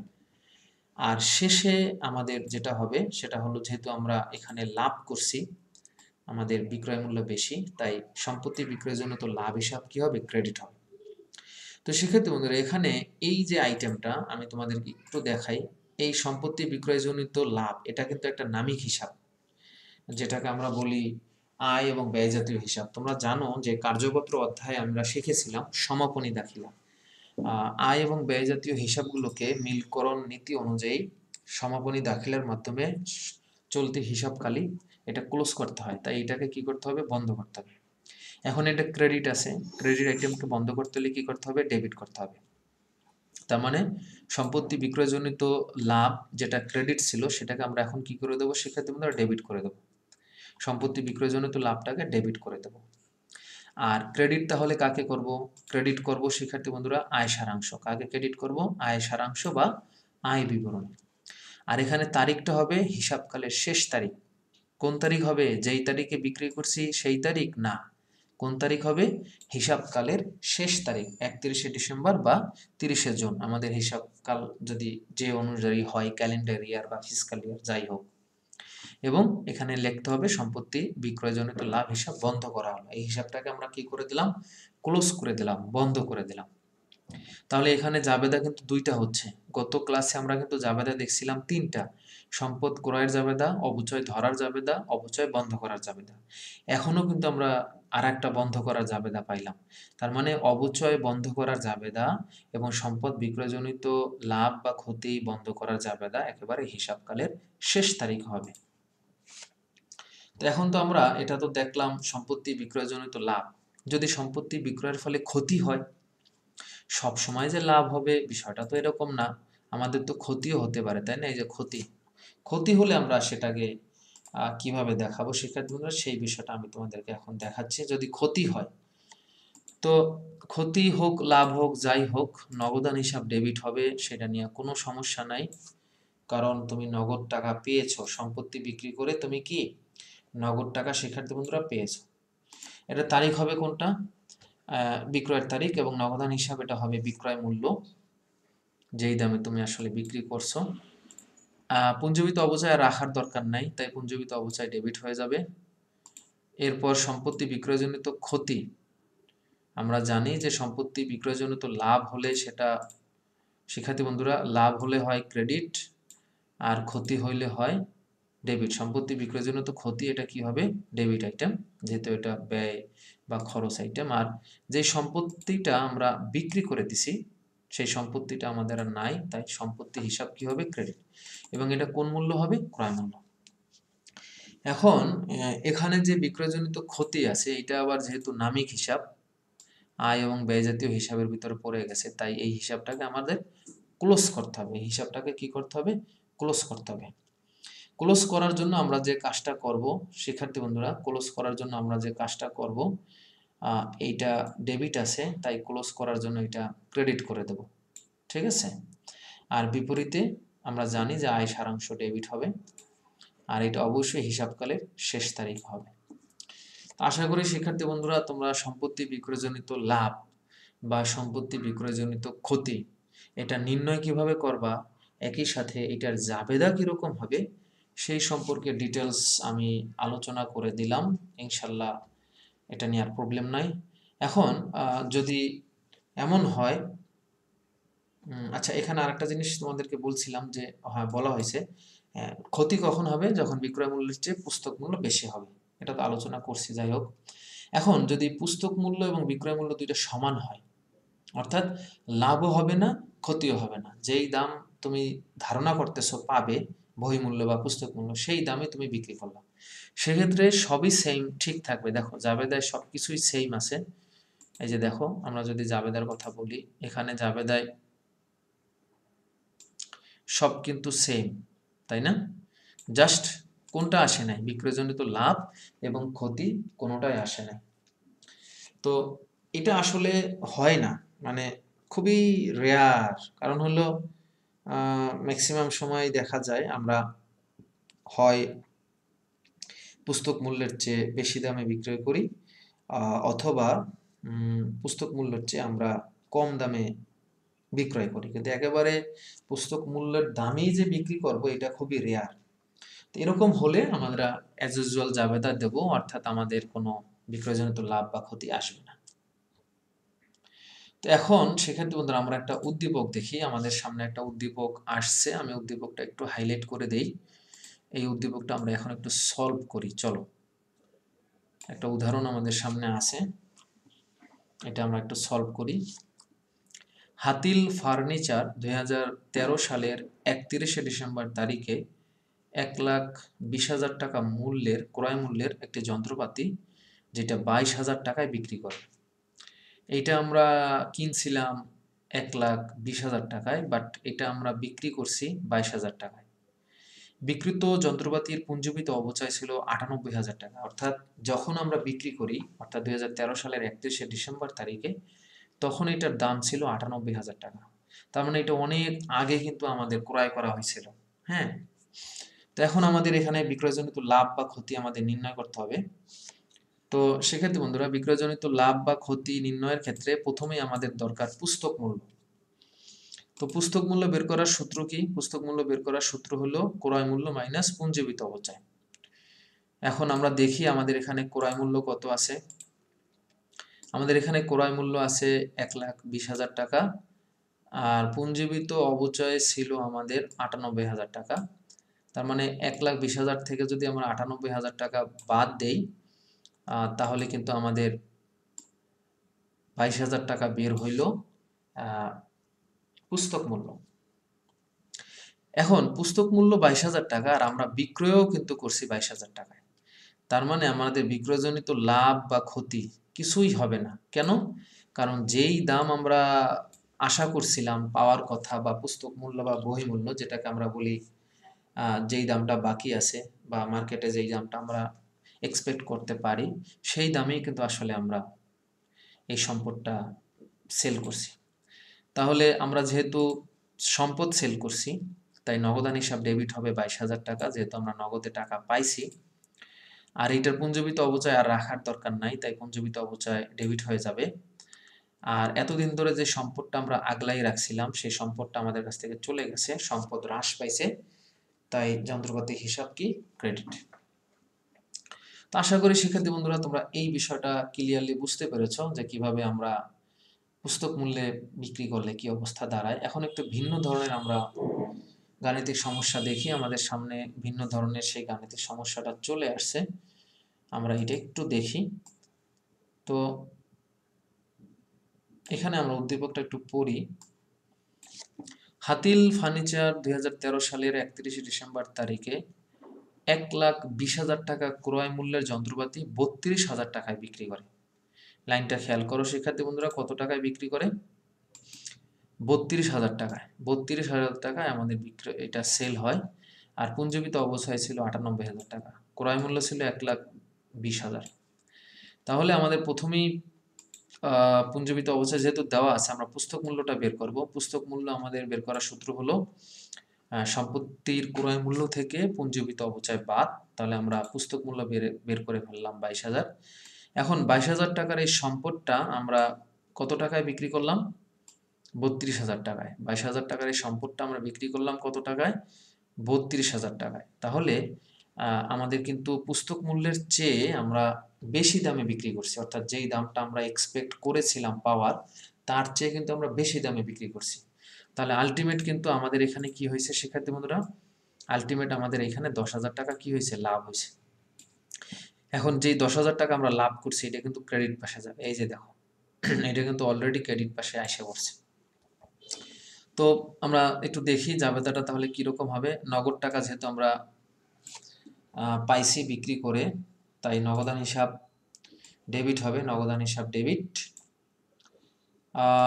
আর শেষে আমাদের যেটা হবে সেটা হলো, যেহেতু আমরা এখানে লাভ করছি, আমাদের বিক্রয় মূল্য বেশি, তাই সম্পত্তি বিক্রয়ের জন্য তো লাভ হিসাব কি হবে, ক্রেডিট হবে। তো সেক্ষেত্রে বন্ধুরা এখানে এই যে আইটেমটা আমি তোমাদেরকে একটু দেখাই, এই সম্পত্তি বিক্রয়জনিত লাভ, এটা কিন্তু একটা নামিক হিসাব, যেটাকে আমরা বলি আয় এবং ব্যয় জাতীয় হিসাব। তোমরা জানো যে কার্যপত্র অধ্যায়ে আমরা শিখেছিলাম সমাপনী দাখিলা। আয় এবং ব্যয় জাতীয় হিসাবগুলোকে মিলকরণ নীতি অনুযায়ী সমাপনী দাখিলার মাধ্যমে চলতি হিসাবকালী এটা ক্লোজ করতে হয়, তাই এটাকে কি করতে হবে, বন্ধ করতে হবে। এখন এটা ক্রেডিট আছে, ক্রেডিট আইটেমকে বন্ধ করতে হলে কি করতে হবে, ডেবিট করতে হবে। তার মানে সম্পত্তি বিক্রয়জনিত লাভ যেটা ক্রেডিট ছিল সেটাকে আমরা এখন কি করে দেবো, সেক্ষেত্রে আমরা ডেবিট করে দেবো, সম্পত্তি বিক্রয়জনিত লাভটাকে ডেবিট করে দেবো। আর ক্রেডিট তাহলে কাকে করব, ক্রেডিট করব শিক্ষার্থী বন্ধুরা আয় সারাংশ। কাকে ক্রেডিট করব, আয় সারাংশ বা আয় বিবরণ। আর এখানে তারিখটা হবে হিসাবকালের শেষ তারিখ। কোন তারিখ হবে, যেই তারিখে বিক্রি করছি সেই তারিখ না, কোন তারিখ হবে, হিসাবকালের শেষ তারিখ, 31শে ডিসেম্বর বা 30শে জুন, আমাদের হিসাবকাল যদি যে অনুযায়ী হয়, ক্যালেন্ডার ইয়ার বা ফিসকাল ইয়ার যাই হোক। এবং এখানে লিখতে হবে সম্পত্তি বিক্রয়জনিত লাভ হিসাব বন্ধ করা হলো, এই হিসাবটাকে আমরা কি করে দিলাম, ক্লোজ করে দিলাম, বন্ধ করে দিলাম। তাহলে এখানে জাবেদা কিন্তু দুইটা হচ্ছে, গত ক্লাসে আমরা কিন্তু জাবেদা দেখছিলাম তিনটা, সম্পদ ক্রয়ের জাবেদা, অবচয় ধরার জাবেদা, অবচয় বন্ধ করার জাবেদা। এখনো কিন্তু আমরা আর একটা বন্ধ করার জাবেদা পাইলাম। তার মানে অবচয় বন্ধ করার জাবেদা এবং সম্পদ বিক্রয়জনিত লাভ বা ক্ষতি বন্ধ করার জাবেদা একেবারে হিসাবকালের শেষ তারিখ হবে। তো এখন তো আমরা এটা তো দেখলাম সম্পত্তি বিক্রয়জনিত লাভ। যদি সম্পত্তি বিক্রয়ের ফলে ক্ষতি হয়, সব সময় যে লাভ হবে বিষয়টা তো এরকম না, আমাদের তো ক্ষতিও হতে পারে, তাই না? এই যে ক্ষতি, ক্ষতি হলে আমরা সেটাকে কিভাবে দেখাবো শিক্ষার্থী বন্ধুরা, সেই বিষয়টা আমি তোমাদেরকে এখন দেখাচ্ছি। যদি ক্ষতি হয়, তো ক্ষতি হোক লাভ হোক যাই হোক, নগদান হিসাব ডেবিট হবে, সেটা নিয়ে কোনো সমস্যা নাই। কারণ তুমি নগদ টাকা পেয়েছো, সম্পত্তি বিক্রি করে তুমি কি নগদ টাকা শিক্ষার্থী বন্ধুরা পেয়েছো। এটা তারিখ হবে কোনটা, বিক্রয়ের তারিখ, এবং নগদান হিসাব এটা হবে বিক্রয় মূল্য, যেই দামে তুমি আসলে বিক্রি করছো। পুঞ্জীবিত অবচয় রাখার দরকার নাই, তাই পুঞ্জীবিত অবচয় ডেবিট হয়ে যাবে। এরপর সম্পত্তি বিক্রয়জনিত ক্ষতি, আমরা জানি যে সম্পত্তি বিক্রয়জনিত লাভ হলে সেটা শিক্ষার্থী বন্ধুরা, লাভ হলে হয় ক্রেডিট আর ক্ষতি হইলে হয় ডেবিট। সম্পত্তি বিক্রয়জনিত ক্ষতি এটা কি হবে, ডেবিট আইটেম, যেহেতু এটা ব্যয় বা খরচ আইটেম। আর যে সম্পত্তিটা আমরা বিক্রি করে দিছি সেই সম্পত্তিটা আমাদের আর নাই, তাই সম্পত্তি হিসাব কি হবে, ক্রেডিট। এবং এটা কোন মূল্য হবে, ক্রয় মূল্য। এখন এখানে যে বিক্রয়জনিত ক্ষতি আছে এটা আবার যেহেতু নামিক হিসাব, আয় এবং ব্যয় জাতীয় হিসাবের ভিতরে পড়ে গেছে, তাই এই হিসাবটাকে আমাদের ক্লোজ করতে হবে, এই হিসাবটাকে কি করতে হবে, ক্লোজ করতে হবে। ক্লোজ করার জন্য আমরা যে কাজটা করব শিক্ষার্থী বন্ধুরা, ক্লোজ করার জন্য আমরা যে কাজটা করব, এইটা ডেবিট আছে তাই ক্লোজ করার জন্য এটা ক্রেডিট করে দেব, ঠিক আছে। আর বিপরীতে আমরা জানি যে আয় সারাংশ ডেবিট হবে, আর এটা অবশ্যই হিসাবকালের শেষ তারিখ হবে। আশা করি শিক্ষার্থী বন্ধুরা তোমরা সম্পত্তি বিক্রয়জনিত লাভ বা সম্পত্তি বিক্রয়জনিত ক্ষতি এটা নির্ণয় কিভাবে করবা, একই সাথে এটার জাবেদা কিরকম হবে সেই সম্পর্কে ডিটেলস আমি আলোচনা করে দিলাম। ইনশাল্লাহ এটা নিয়ে আর প্রবলেম নাই। এখন যদি এমন হয়, আচ্ছা এখানে আরেকটা জিনিস তোমাদেরকে বলছিলাম যে, হ্যাঁ বলা হয়েছে ক্ষতি কখন হবে, যখন বিক্রয় মূল্যের চেয়ে পুস্তক মূল্য বেশি হবে, এটা তো আলোচনা করছি। যাই হোক, এখন যদি পুস্তক মূল্য এবং বিক্রয় মূল্য দুইটা সমান হয়, অর্থাৎ লাভও হবে না ক্ষতিও হবে না, যেই দাম তুমি ধারণা করতেছো পাবে বই মূল্য বা পুস্তক মূল্য সেই দামে তুমি বিক্রি করলাম, সেক্ষেত্রে সবই সেম ঠিক থাকবে। দেখো জাবেদায় সব কিছুই সেম আছে। এই যে দেখো, আমরা যদি জাবেদার কথা বলি, এখানে জাবেদায় সব কিন্তু সেম, তাই না? জাস্ট কোনটা আসে নাই, বিক্রয়জনিত লাভ এবং ক্ষতি কোনোটাই আসে নাই। তো এটা আসলে হয় না, মানে খুবই রেয়ার। কারণ হলো ম্যাক্সিমাম সময় দেখা যায় আমরা হয় পুস্তক মূল্যের চেয়ে বেশি দামে বিক্রয় করি, অথবা পুস্তক মূল্যের চেয়ে আমরা কম দামে বিক্রয় করি, কিন্তু একেবারে পুস্তক মূল্যের দামেই যে বিক্রি করব এটা খুবই রেয়ার। তো এরকম হলে আমরা অ্যাজ ইউজুয়াল জাবেদা দেব, অর্থাৎ আমাদের কোনো বিক্রয়জনিত লাভ বা ক্ষতি আসবে না। তো এখন সেক্ষেত্রে বন্ধুরা আমরা একটা উদ্দীপক দেখি। আমাদের সামনে একটা উদ্দীপক আসছে, আমি উদ্দীপকটা একটু হাইলাইট করে দেই। এই উদ্দীপকটা আমরা এখন একটু সলভ করি। চলো, একটা উদাহরণ আমাদের সামনে আছে, এটা আমরা একটু সলভ করি। হাতিল ফার্নিচার 2013 সালের 31শে ডিসেম্বর তারিখে 1,20,000 টাকা মূল্যের ক্রয় মূল্যের একটি যন্ত্রপাতি, যেটা 22,000 টাকায় বিক্রি করে। এইটা আমরা কিনছিলাম 1,20,000 টাকায়, বাট এটা আমরা বিক্রি করছি 22,000 টাকায়। বিক্রিত যন্ত্রপাতির পুঞ্জীভূত অবচয় ছিল 98,000 টাকা। অর্থাৎ যখন আমরা বিক্রি করি, অর্থাৎ 2013 সালের 31শে ডিসেম্বর তারিখে, তখন এটার দাম ছিল 98,000 টাকা। তার মানে এটা অনেক আগে কিন্তু আমাদের ক্রয় করা হয়েছিল। হ্যাঁ, তো এখন আমাদের এখানে বিক্রয়জনিত লাভ বা ক্ষতি আমাদের নির্ণয় করতে হবে। তো সেক্ষেত্রে বন্ধুরা, বিক্রয়জনিত লাভ বা ক্ষতি নির্ণয়ের ক্ষেত্রে প্রথমেই আমাদের দরকার পুস্তক মূল্য। তো পুস্তক মূল্য বের করার সূত্র কি? পুস্তক মূল্য বের করার সূত্র হলো ক্রয় মূল্য মাইনাস পুঞ্জীভূত অবচয়। এখন আমরা দেখি আমাদের এখানে ক্রয় মূল্য কত আছে। আমাদের এখানে ক্রয় মূল্য আছে 1,20,000 টাকা, আর পুঞ্জীভূত অবচয় ছিল আমাদের 98,000 টাকা। তার মানে 1,20,000 থেকে যদি আমরা 98,000 টাকা বাদ দেই, তাহলে কিন্তু আমাদের 22,000 টাকা বের হইল পুস্তক মূল্য। এখন পুস্তক মূল্য 22,000 টাকা, আর আমরা বিক্রয়ও কিন্তু করছি 22,000 টাকায়। তার মানে আমাদের বিক্রয়জনিত লাভ বা ক্ষতি কিছুই হবে না। কেন? কারণ যেই দাম আমরা আশা করছিলাম পাওয়ার কথা, বা পুস্তক মূল্য বা বই মূল্য যেটাকে আমরা বলি, যেই দামটা বাকি আছে বা মার্কেটে যেই দামটা আমরা এক্সপেক্ট করতে পারি, সেই দামেই কিন্তু আসলে আমরা এই সম্পদটা সেল করছি। তাহলে আমরা যেহেতু সম্পদ সেল করছি, তাই নগদান হিসাব ডেবিট হবে 22,000 টাকা, যেহেতু আমরা নগদে টাকা পাইছি। আর এইটার পুঞ্জীভূত অবচয় আর রাখার দরকার নাই, তাই পুঞ্জীভূত অবচয় ডেবিট হয়ে যাবে। আর এতদিন ধরে যে সম্পদটা আমরা আগলাই রাখছিলাম, সেই সম্পদটা আমাদের কাছ থেকে চলে গেছে, সম্পদ হ্রাস পাইছে, তাই যন্ত্রপাতি হিসাব কি ক্রেডিট। তো আশা করি শিক্ষার্থী বন্ধুরা তোমরা এই বিষয়টা ক্লিয়ারলি বুঝতে পেরেছো, যে কিভাবে আমরা পুস্তক মূল্যে বিক্রি করলে কি অবস্থা দাঁড়ায়। এখন একটু ভিন্ন ধরনের আমরা গাণিতিক সমস্যা দেখি। আমাদের সামনে ভিন্ন ধরনের সেই গাণিতিক সমস্যাটা চলে আসছে, আমরা এটা একটু দেখি। তো এখানে আমরা উদ্দীপকটা একটু পড়ি। হাতিল ফার্নিচার 2013 সালের 31শে ডিসেম্বর তারিখে 1,20,000 টাকা ক্রয় মূল্যের যন্ত্রপাতি 32,000 টাকায় বিক্রি করে। লাইনটা খেয়াল করো শিক্ষার্থী বন্ধুরা, কত টাকায় বিক্রি করে? 32,000 টাকায়। 32,000 টাকায় আমাদের বিক্রয় এটা সেল হয়। আর পুঞ্জীভূত অবচয় ছিল 98,000 টাকা, ক্রয় মূল্য ছিল 1,20,000। তাহলে আমাদের প্রথমেই পুঞ্জীভূত অবচয় যেহেতু দেওয়া আছে, আমরা পুস্তক মূল্যটা বের করব। পুস্তক মূল্য আমাদের বের করার সূত্র হলো সম্পত্তির ক্রয় মূল্য থেকে পুঞ্জীভূত অবচয় বাদ। তাহলে আমরা পুস্তক মূল্য বের করে ফেললাম 22,000। এখন 22,000 টাকার এই সম্পদটা আমরা কত টাকায় বিক্রি করলাম? 32,000 টাকায়। 22,000 টাকার এই সম্পদটা আমরা বিক্রি করলাম কত টাকায়? 32,000 টাকায়। তাহলে আমাদের কিন্তু পুস্তক মূল্যের চেয়ে আমরা বেশি দামে বিক্রি করছি, অর্থাৎ যেই দামটা আমরা এক্সপেক্ট করেছিলাম পাওয়ার, তার চেয়ে কিন্তু আমরা বেশি দামে বিক্রি করছি। তাহলে আলটিমেট কিন্তু আমাদের এখানে কি হয়েছে শিক্ষার্থী বন্ধুরা? আলটিমেট আমাদের এখানে 10,000 টাকা কি হয়েছে? লাভ হয়েছে। এখন যেই 10,000 টাকা আমরা লাভ করছি, এটা কিন্তু ক্রেডিট পাশে যাবে। এই যে দেখো, এটা কিন্তু অলরেডি ক্রেডিট পাশে এসে পড়ছে। তো আমরা একটু দেখি জাবেদাটা তাহলে কিরকম হবে। নগদ টাকা যেহেতু আমরা পাইছি বিক্রি করে, তাই নগদান হিসাব ডেবিট হবে, নগদান হিসাব ডেবিট।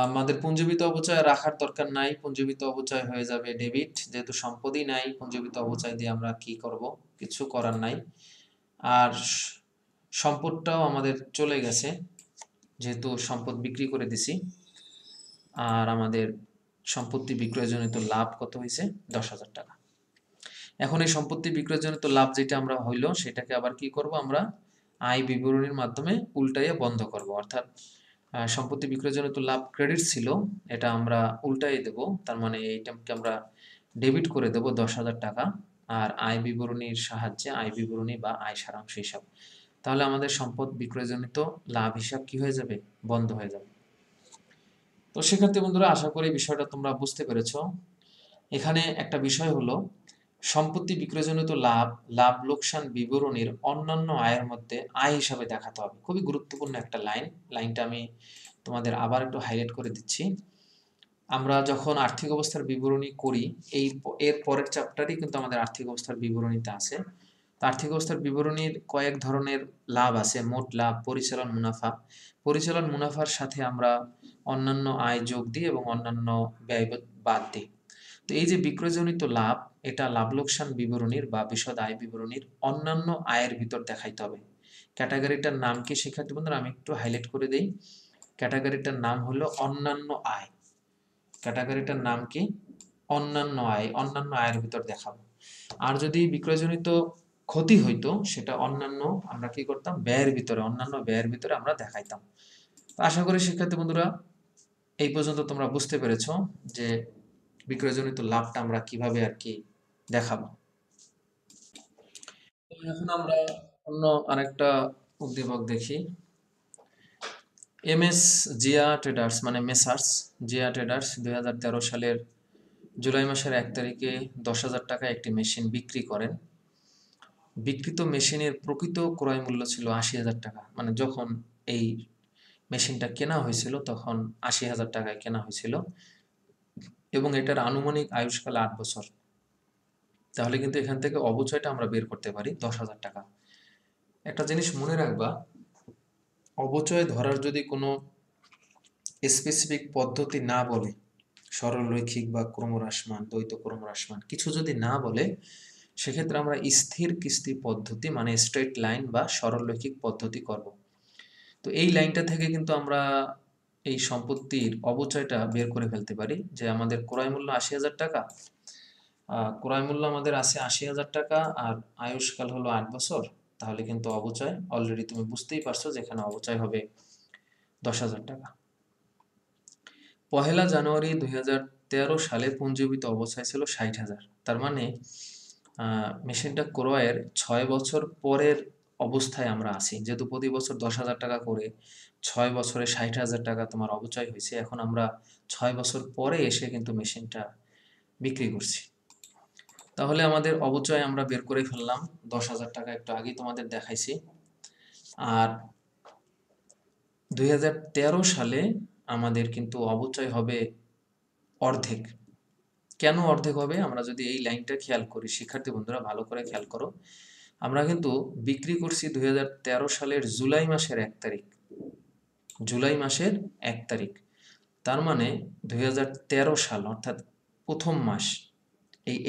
আমাদের পুঞ্জীভূত অবচয় রাখার দরকার নাই, পুঞ্জীভূত অবচয় হয়ে যাবে ডেবিট। যেহেতু সম্পদই নাই, পুঞ্জীভূত অবচয় দিয়ে আমরা কি করব? কিছু করার নাই। আর সম্পদটাও আমাদের চলে গেছে, যেহেতু সম্পদ বিক্রি করে দিছি। আর আমাদের সম্পত্তি বিক্রয়জনিত লাভ কত হয়েছে? 10,000 টাকা। এখন এই সম্পত্তি বিক্রয়জনিত লাভ যেটা আমরা হইলো সেটাকে আবার কি করব আমরা? আয় বিবরণীর মাধ্যমে উল্টাইয়ে বন্ধ করব। অর্থাৎ সম্পত্তি বিক্রয়জনিত লাভ ক্রেডিট ছিল, এটা আমরা উল্টাইয়ে দেব। তার মানে এইটাকে আমরা ডেবিট করে দেব 10,000 টাকা। আর আয় বিবরণীর সাহায্যে আয় বিবরণী বা আয় সারাংশ হিসাব, তাহলে আমাদের সম্পদ বিক্রয়জনিত লাভ হিসাব কি হয়ে যাবে? বন্ধ হয়ে যাবে। তো শিক্ষার্থী বন্ধুরা, আশা করি বিষয়টা তোমরা বুঝতে পেরেছো। এখানে একটা বিষয় হলো সম্পত্তি বিক্রয়জনিত লাভ লাভ লোকসান বিবরণীর অন্যান্য আয়ের মধ্যে আয় হিসাবে দেখাতে হবে। খুবই গুরুত্বপূর্ণ একটা লাইনটা আমি তোমাদের আবার একটু হাইলাইট করে দিচ্ছি। আমরা যখন আর্থিক অবস্থার বিবরণী করি, এর পরের চ্যাপ্টারই কিন্তু আমাদের আর্থিক অবস্থার বিবরণীতে আছে। আর্থিক অবস্থার বিবরণীর কয়েক ধরনের লাভ আছে। মোট লাভ, পরিচালন মুনাফা। পরিচালন মুনাফার সাথে আমরা অন্যান্য আয় যোগ দিই এবং অন্যান্য ব্যয় বাদ দিই। তো এই যে বিক্রয়জনিত লাভ, এটা লাভ লোকসান বিবরণীর বা বিশদ আয় বিবরণীর অন্যান্য আয়ের ভিতর দেখাইতে হবে। ক্যাটাগরিটার নাম কি শিক্ষার্থী বন্ধুরা? আমি একটু হাইলাইট করে দেই। ক্যাটাগরিটার নাম হলো অন্যান্য আয়। ক্যাটাগরিটার নাম কি? অন্যান্য আয়। অন্যান্য আয়ের ভিতর দেখাবো। আর যদি বিক্রয়জনিত ক্ষতি হইতো, সেটা অন্যান্য আমরা কি করতাম? ব্যয়ের ভিতরে, অন্যান্য ব্যয়ের ভিতরে আমরা দেখাইতাম। তো আশা করি শিক্ষার্থী বন্ধুরা এই পর্যন্ত তোমরা বুঝতে পেরেছো যে বিক্রয়জনিত লাভটা আমরা কিভাবে আর কি দেখাবো। এখন আমরা অন্য আরেকটা উদ্দীপক দেখি। এমএস জিয়া ট্রেডার্স মানে মেসার্স জিয়া ট্রেডার্স 2013 সালের জুলাই মাসের 1 তারিখে 10,000 টাকায় একটি মেশিন বিক্রি করেন। বিক্রিত মেশিনের প্রকৃত ক্রয় মূল্য ছিল 80,000 টাকা। মানে যখন এই মেশিনটা কেনা হয়েছিল তখন 80,000 টাকায় কেনা হয়েছিল এবং এটার আনুমানিক আয়ুষ্কাল 8 বছর। তাহলে কিন্তু এখান থেকে অবচয়টা আমরা বের করতে পারি 10,000 টাকা। একটা জিনিস মনে রাখবা, অবচয় ধরার যদি কোনো স্পেসিফিক পদ্ধতি না বলে, সরলরৈখিক বা ক্রমহ্রাসমান, দ্বৈত ক্রমহ্রাসমান কিছু যদি না বলে, সেক্ষেত্রে আমরা স্থির কিস্তি পদ্ধতি মানে স্ট্রেট লাইন বা সরলরৈখিক পদ্ধতি করব। তো এই লাইনটা থেকে কিন্তু আমরা এই সম্পত্তির অবচয়টা বের করে ফেলতে পারি যে আমাদের ক্রয় মূল্য 80,000 টাকা, ক্রয় মূল্য আমাদের আছে 80,000 টাকা আর আয়ুষ্কাল হলো 8 বছর। তাহলে কিন্তু অবচয় অলরেডি তুমি বুঝতেই পারছো যে এখানে অবচয় হবে 10,000 টাকা। 1 জানুয়ারি 2013 সালে পুঞ্জীভূত অবস্থায় ছিল 60,000। তার মানে মেশিনটা ক্রয়ের 6 বছর পরের অবস্থায় আমরা আছি। যেহেতু প্রতি বছর 10,000 টাকা করে 6 বছরে 60,000 টাকা তোমার অবচয় হয়েছে। এখন আমরা 6 বছর পরে এসে কিন্তু মেশিনটা বিক্রি করছি। তাহলে আমাদের অবচয় আমরা বের করে ফেললাম 10,000 টাকা, একটু আগেই তোমাদের দেখাইছি। আর 2013 সালে আমাদের কিন্তু অবচয় হবে অর্ধেক। কেন অর্ধেক হবে? আমরা যদি এই লাইনটা খেয়াল করি, শিক্ষার্থী বন্ধুরা ভালো করে খেয়াল করো। আমরা কিন্তু বিক্রি করছি 2013 সালের জুলাই মাসের 1 তারিখ। জুলাই মাসের 1 তারিখ। তার মানে 2013 সাল অর্থাৎ প্রথম মাস,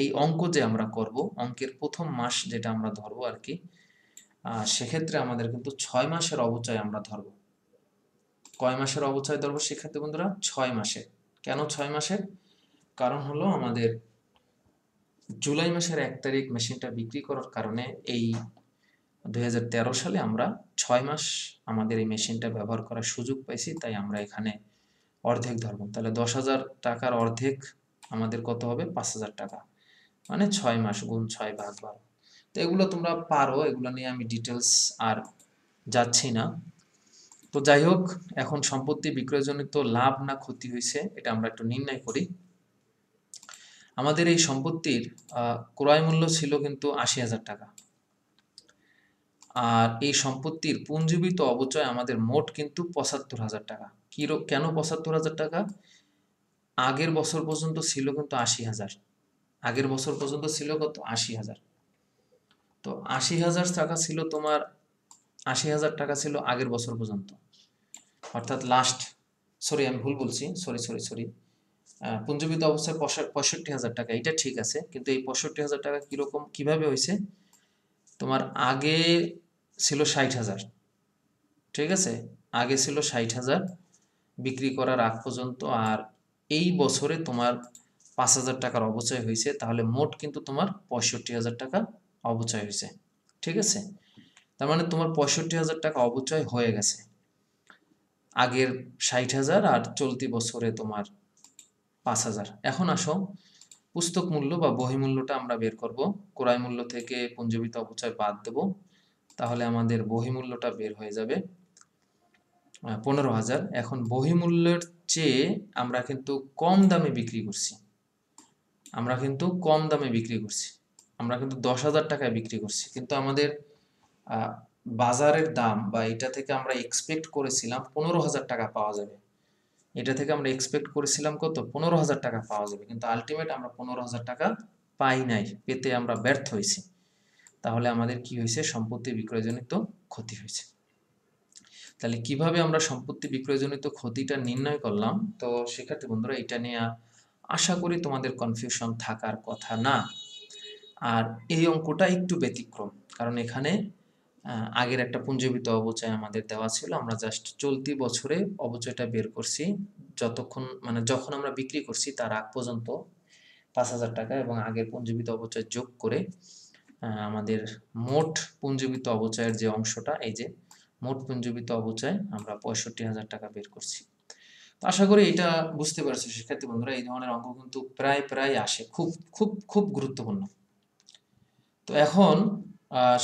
এই অঙ্ক যে আমরা করব, অঙ্কের প্রথম মাস যেটা আমরা ধরবো আর কি, সেক্ষেত্রে আমাদের কিন্তু 6 মাসের অবচয় আমরা ধরবো। কয় মাসের অবচয় ধরবো শিক্ষার্থী বন্ধুরা? 6 মাসের। কেন 6 মাসের? কারণ হলো আমাদের জুলাই মাসের 1 তারিখ মেশিনটা বিক্রি করার কারণে এই 2013 সালে আমরা 6 মাস আমাদের এই মেশিনটা ব্যবহার করার সুযোগ পাইছি, তাই আমরা এখানে অর্ধেক ধরবো। তাহলে 10,000 টাকার অর্ধেক আমাদের কত হবে? 5,000 টাকা। মানে 6 মাস গুণ 6 ভাগ 12। তো এগুলো তোমরা পারো, এগুলো নিয়ে আমি ডিটেলস আর যাচ্ছি না। তো যাই হোক, এখন সম্পত্তি বিক্রয়জনিত লাভ না ক্ষতি হয়েছে এটা আমরা একটু নির্ণয় করি। আমাদের এই সম্পত্তির ক্রয় মূল্য ছিল কিন্তু 80,000 টাকা। আর এই সম্পত্তির পুঞ্জীভূত অবচয় আমাদের মোট কিন্তু 75,000 টাকা। কেন 75,000 টাকা? আগের বছর পর্যন্ত ছিল কিন্তু 80,000। আগের বছর পর্যন্ত ছিল কত? 80,000। তো 80,000 টাকা ছিল তোমার, 80,000 টাকা ছিল আগের বছর পর্যন্ত, অর্থাৎ আমি ভুল বলছি, সরি। পুঞ্জীভূত অবস্থায় 65,000 টাকা, এটা ঠিক আছে, কিন্তু এই 65,000 টাকা কিভাবে হয়েছে? তোমার আগে ছিল 60,000, ঠিক আছে? আগে ছিল 60,000 বিক্রি করার আগ পর্যন্ত, আর এই বছরে তোমার 5,000 টাকার অপচয় হয়েছে, তাহলে মোট কিন্তু তোমার 65,000 টাকা অপচয় হয়েছে। ঠিক আছে? তার মানে তোমার 65,000 টাকা অপচয় হয়ে গেছে। আগের 60,000 আর চলতি বছরে তোমার 5,000। এখন আসো পুস্তক মূল্য বা বহি মূল্যটা আমরা বের করব। ক্রয় মূল্য থেকে পুঞ্জীভূত অপচয় বাদ দেব, তাহলে আমাদের বহি মূল্যটা বের হয়ে যাবে 15,000। এখন বহি মূল্যের চেয়ে আমরা কিন্তু কম দামে বিক্রি করছি। আমরা কিন্তু কম দামে বিক্রি করছি। আমরা কিন্তু 10,000 টাকায় বিক্রি করছি, কিন্তু আমাদের বাজারের দাম বা এটা থেকে আমরা এক্সপেক্ট করেছিলাম 15,000 টাকা পাওয়া যাবে। এটা থেকে আমরা এক্সপেক্ট করেছিলাম কত? 15,000 টাকা পাওয়া যাবে, কিন্তু আলটিমেট আমরা 15,000 টাকা পাই নাই, পেতে আমরা ব্যর্থ হয়েছি। তাহলে আমাদের কি হয়েছে? সম্পত্তি বিক্রয়জনিত ক্ষতি হয়েছে। তাহলে কিভাবে আমরা সম্পত্তি বিক্রয়জনিত ক্ষতিটা নির্ণয় করলাম? তো শিক্ষার্থী বন্ধুরা, এটা নিয়ে আশা করি তোমাদের কনফিউশন থাকার কথা না। আর এই অঙ্কটা একটু ব্যতিক্রম, কারণ এখানে আগের একটা পুঞ্জীভূত অপচয় আমাদের দেওয়া ছিল, আমরা জাস্ট চলতি বছরে অপচয়টা বের করছি, যতক্ষণ মানে যখন আমরা বিক্রি করছি তার আগ পর্যন্ত 5,000 টাকা, এবং আগের পুঞ্জীভূত অপচয় যোগ করে আমাদের মোট পুঞ্জীভূত অপচয়ের যে অংশটা, এই যে মোট পুঞ্জীভূত অপচয় আমরা 65,000 টাকা বের করছি। তো আশা করি এটা বুঝতে পারছো শিক্ষার্থী বন্ধুরা। এই ধরনের অঙ্ক কিন্তু প্রায় প্রায় আসে, খুব খুব খুব গুরুত্বপূর্ণ। তো এখন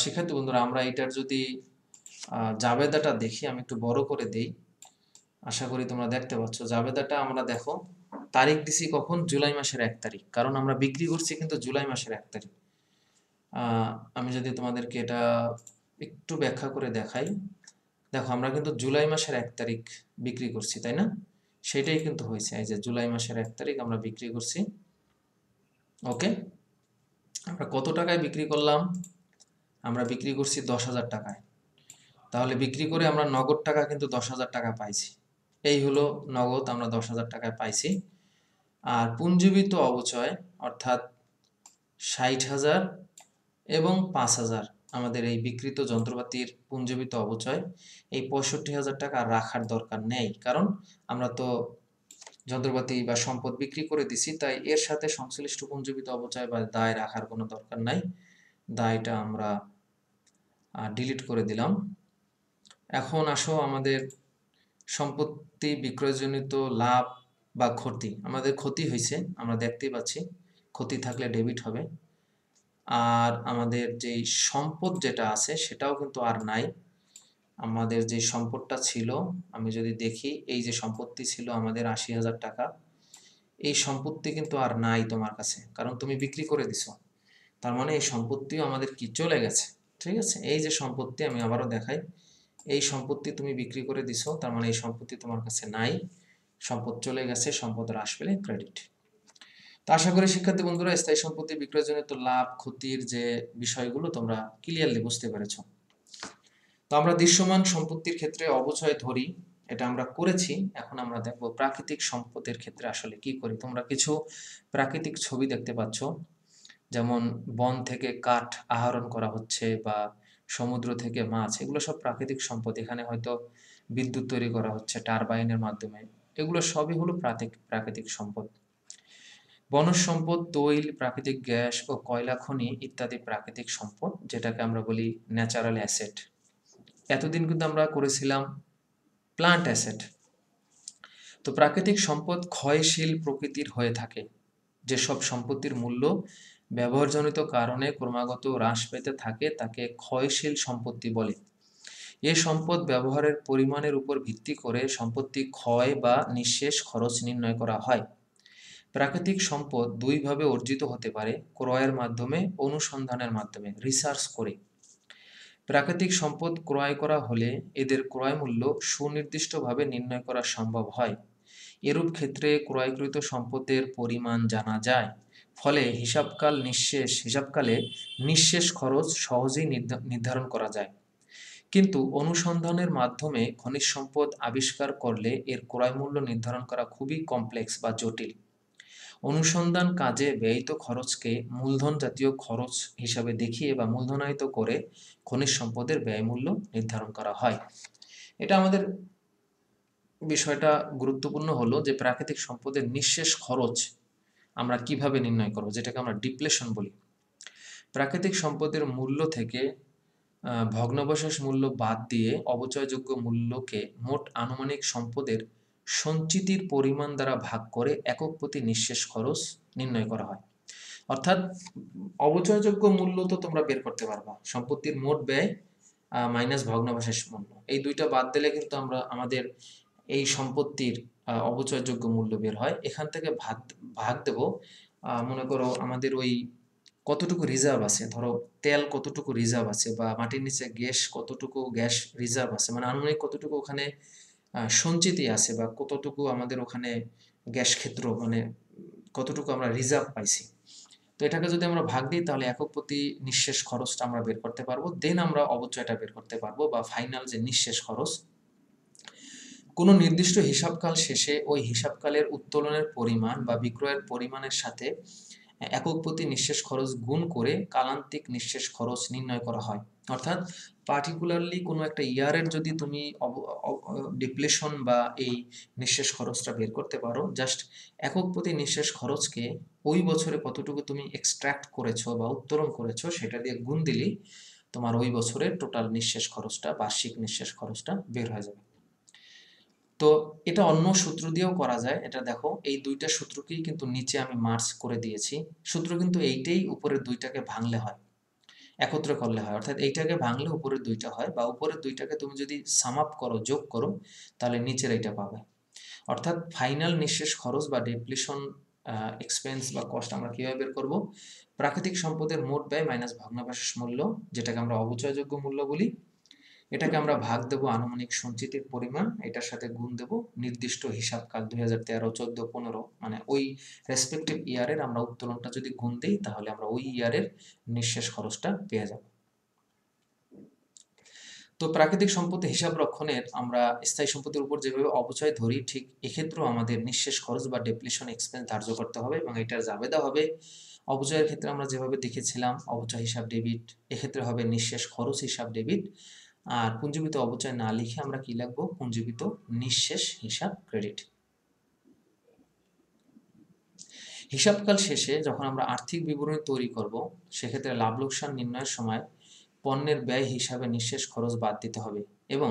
শিক্ষার্থী বন্ধুরা, আমরা এটার যদি জাবেদাটা দেখি, আমি একটু বড় করে দেই, আশা করি তোমরা দেখতে পাচ্ছ। জাবেদাটা আমরা দেখো, তারিখ দিছি কখন? জুলাই মাসের 1 তারিখ, কারণ আমরা বিক্রি করছি কিন্তু জুলাই মাসের 1 তারিখ। আমি যদি তোমাদেরকে এটা একটু ব্যাখ্যা করে দেখাই, দেখো আমরা কিন্তু জুলাই মাসের 1 তারিখ বিক্রি করছি, তাই না? সেটাই কিন্তু হয়েছে, এই যে জুলাই মাসের 1 তারিখ আমরা বিক্রি করছি। ওকে, আমরা কত টাকায় বিক্রি করলাম? আমরা বিক্রি করছি 10,000 টাকায়। তাহলে বিক্রি করে আমরা নগদ টাকা কিন্তু 10,000 টাকা পাইছি। এই হলো নগদ, আমরা 10,000 টাকায় পাইছি। আর পুঞ্জীভূত অপচয় অর্থাৎ 60,000 এবং 5,000 আমাদের এই বিক্রিত যন্ত্রপাতির পুঞ্জীভূত অপচয়, এই 65,000 টাকা রাখার দরকার নেই, কারণ আমরা তো যন্ত্রপাতি বা সম্পদ বিক্রি করে দিছি, তাই এর সাথে সংশ্লিষ্ট পুঞ্জীভূত অপচয় বা দায় রাখার কোনো দরকার নাই। দায়টা আমরা ডিলিট করে দিলাম। এখন আসো আমাদের সম্পত্তি বিক্রয়জনিত লাভ বা ক্ষতি। আমাদের ক্ষতি হয়েছে, আমরা দেখতেই পাচ্ছি, ক্ষতি থাকলে ডেবিট হবে। আর আমাদের যেই সম্পদ যেটা আছে সেটাও কিন্তু আর নাই। আমাদের যে সম্পদটা ছিল, আমি যদি দেখি, এই যে সম্পত্তি ছিল আমাদের 80,000 টাকা, এই সম্পত্তি কিন্তু আর নাই তোমার কাছে, কারণ তুমি বিক্রি করে দিছো। তার মানে এই সম্পত্তিও আমাদের কি চলে গেছে। ঠিক আছে? এই যে সম্পত্তি, আমি আবারও দেখাই, এই সম্পত্তি তুমি বিক্রি করে দিছো, তার মানে এই সম্পত্তি তোমার কাছে নাই, সম্পদ চলে গেছে, সম্পদ হ্রাস পেলে ক্রেডিট। তো আশা করি শিক্ষার্থী বন্ধুরা, স্থায়ী সম্পত্তি বিক্রয়জনিত লাভ ক্ষতির যে বিষয়গুলো তোমরা ক্লিয়ারলি বুঝতে পেরেছো। তো আমরা দৃশ্যমান সম্পত্তির ক্ষেত্রে অবচয় ধরি, এটা আমরা করেছি। এখন আমরা দেখব প্রাকৃতিক সম্পদের ক্ষেত্রে আসলে কি করি। তোমরা কিছু প্রাকৃতিক ছবি দেখতে পাচ্ছ, যেমন বন থেকে কাঠ আহরণ করা হচ্ছে বা সমুদ্র থেকে মাছ, এগুলো সব প্রাকৃতিক সম্পদ। এখানে হয়তো বিদ্যুৎ তৈরি করা হচ্ছে টারবাইনের মাধ্যমে, এগুলো সবই হলো প্রাকৃতিক সম্পদ। বনজ সম্পদ, তৈল, প্রাকৃতিক গ্যাস ও কয়লা খনি ইত্যাদি প্রাকৃতিক সম্পদ, যেটাকে আমরা বলি ন্যাচারাল অ্যাসেট। এতদিন কিন্তু আমরা করেছিলাম প্লান্ট অ্যাসেট। তো প্রাকৃতিক সম্পদ ক্ষয়শীল প্রকৃতির হয়ে থাকে। যেসব সম্পত্তির মূল্য ব্যবহারজনিত কারণে ক্রমাগত হ্রাস পেতে থাকে তাকে ক্ষয়শীল সম্পত্তি বলে। এ সম্পদ ব্যবহারের পরিমাণের উপর ভিত্তি করে সম্পত্তি ক্ষয় বা নিঃশেষ খরচ নির্ণয় করা হয়। প্রাকৃতিক সম্পদ দুইভাবে অর্জিত হতে পারে: ক্রয়ের মাধ্যমে, অনুসন্ধানের মাধ্যমে, রিসার্চ করে। প্রাকৃতিক সম্পদ ক্রয় করা হলে এদের ক্রয় মূল্য সুনির্দিষ্টভাবে নির্ণয় করা সম্ভব হয়। এরূপ ক্ষেত্রে ক্রয়কৃত সম্পদের পরিমাণ জানা যায়, ফলে হিসাবকালে নিঃশেষ খরচ সহজেই নির্ধারণ করা যায়। কিন্তু অনুসন্ধানের মাধ্যমে খনিজ সম্পদ আবিষ্কার করলে এর ক্রয় মূল্য নির্ধারণ করা খুবই কমপ্লেক্স বা জটিল। অনুসন্ধান কাজে ব্যয়িত খরচকে মূলধন জাতীয় খরচ হিসাবে দেখিয়ে বা মূলধনায়িত করে খনিজ সম্পদের ব্যয়মূল্য নির্ধারণ করা হয়। এটা আমাদের বিষয়টা গুরুত্বপূর্ণ হলো যে প্রাকৃতিক সম্পদের নিঃশেষ খরচ আমরা কিভাবে নির্ণয় করব, যেটাকে আমরা ডিপ্লেশন বলি। প্রাকৃতিক সম্পদের মূল্য থেকে ভগ্নাবশেষ মূল্য বাদ দিয়ে অবচয়যোগ্য মূল্যকে মোট আনুমানিক সম্পদের সঞ্চিতির পরিমাণ দ্বারা ভাগ করে একক প্রতি নিঃশেষ খরচ নির্ণয় করা হয়। অর্থাৎ অবচয়যোগ্য মূল্য তো তোমরা বের করতে পারবা, সম্পত্তির মোট ব্যয় মাইনাস ভগ্নাবশেষ মূল্য, এই দুইটা বাদ দিলে কিন্তু আমরা আমাদের এই সম্পত্তির অবচয়যোগ্য মূল্য বের হয়। এখান থেকে ভাগ ভাগ দেব, মনে করো আমাদের ওই কতটুকু রিজার্ভ আছে, ধরো তেল কতটুকু রিজার্ভ আছে, বা মাটির নিচে গ্যাস কতটুকু গ্যাস রিজার্ভ আছে, মানে আনুমানিক কতটুকু ওখানে সঞ্চিতি আছে, বা কতটুকু আমাদের ওখানে গ্যাস ক্ষেত্র, মানে কতটুকু আমরা রিজার্ভ পাইছি। তো এটাকে যদি আমরা ভাগ দিই তাহলে একক প্রতি নিঃশেষ খরচটা আমরা বের করতে পারবো, দেন আমরা অবচয়টা বের করতে পারবো, বা ফাইনাল যে নিঃশেষ খরচ। কোনো নির্দিষ্ট হিসাবকাল শেষে ওই হিসাবকালের উত্তোলনের পরিমাণ বা বিক্রয়ের পরিমাণের সাথে একক প্রতি নিঃশেষ খরচ গুণ করে কালান্তিক নিঃশেষ খরচ নির্ণয় করা হয়। অর্থাৎ পার্টিকুলারলি কোনো একটা ইয়ারের যদি তুমি ডিপ্লেশন বা এই নিঃশেষ খরচটা বের করতে পারো, জাস্ট একক প্রতি নিঃশেষ খরচকে ওই বছরে কতটুকু তুমি এক্সট্রাক্ট করেছো বা উত্তোলন করেছো সেটা দিয়ে গুণ দিলেই তোমার ওই বছরের টোটাল নিঃশেষ খরচটা, বার্ষিক নিঃশেষ খরচটা বের হয়ে যাবে। তো এটা অন্য সূত্র দিয়েও করা যায়, এটা দেখো এই দুইটা সূত্রকেই কিন্তু নিচে আমি মার্জ করে দিয়েছি। সূত্র কিন্তু এইটাই, উপরের দুইটাকে ভাঙলে হয়, একত্র করলে হয়, অর্থাৎ এইটাকে ভাঙলে উপরের দুইটা হয়, বা উপরের দুইটাকে তুমি যদি সাম আপ করো, যোগ করো, তাহলে নিচের এইটা পাবে। অর্থাৎ ফাইনাল নিঃশেষ খরচ বা ডেপ্লিশন এক্সপেন্স বা কস্ট আমরা কিভাবে বের করব? প্রাকৃতিক সম্পদের মোট ব্যয় মাইনাস ভগ্নাবশেষ মূল্য, যেটাকে আমরা অবচয়যোগ্য মূল্য বলি, এটাকে আমরা ভাগ দেব আনুমানিক সঞ্চিতির পরিমাণ, এটার সাথে গুণ দেব নির্দিষ্ট হিসাবকাল 2013, 14, 15, মানে ওই রেসপেক্টিভ ইয়ারের আমরা উত্তোলনটা যদি গুণ দিই তাহলে আমরা ওই ইয়ারের নিঃশেষ খরচটা পেয়ে যাব। তো প্রাকৃতিক সম্পত্তি হিসাব রক্ষণের আমরা স্থায়ী সম্পত্তির উপর যেভাবে অবচয় ধরি, ঠিক এক্ষেত্রেও আমাদের নিঃশেষ খরচ বা ডেপ্লিশন এক্সপেন্স ধার্য করতে হবে, এবং এটার জাবেদা হবে অবচয়ের ক্ষেত্রে আমরা যেভাবে দেখেছিলাম অবচয় হিসাব ডেবিট, এক্ষেত্রে হবে নিঃশেষ খরচ হিসাব ডেবিট, আর পুঞ্জীবিত অবচয় না লিখে আমরা কি লিখব? পুঞ্জীবিত নিঃশেষ হিসাব ক্রেডিট। হিসাবকাল শেষে যখন আমরা আর্থিক বিবরণী তৈরি করব, সেক্ষেত্রে লাভ লোকসান নির্ণয়ের সময় পণ্যের ব্যয় হিসাবে নিঃশেষ খরচ বাদ দিতে হবে, এবং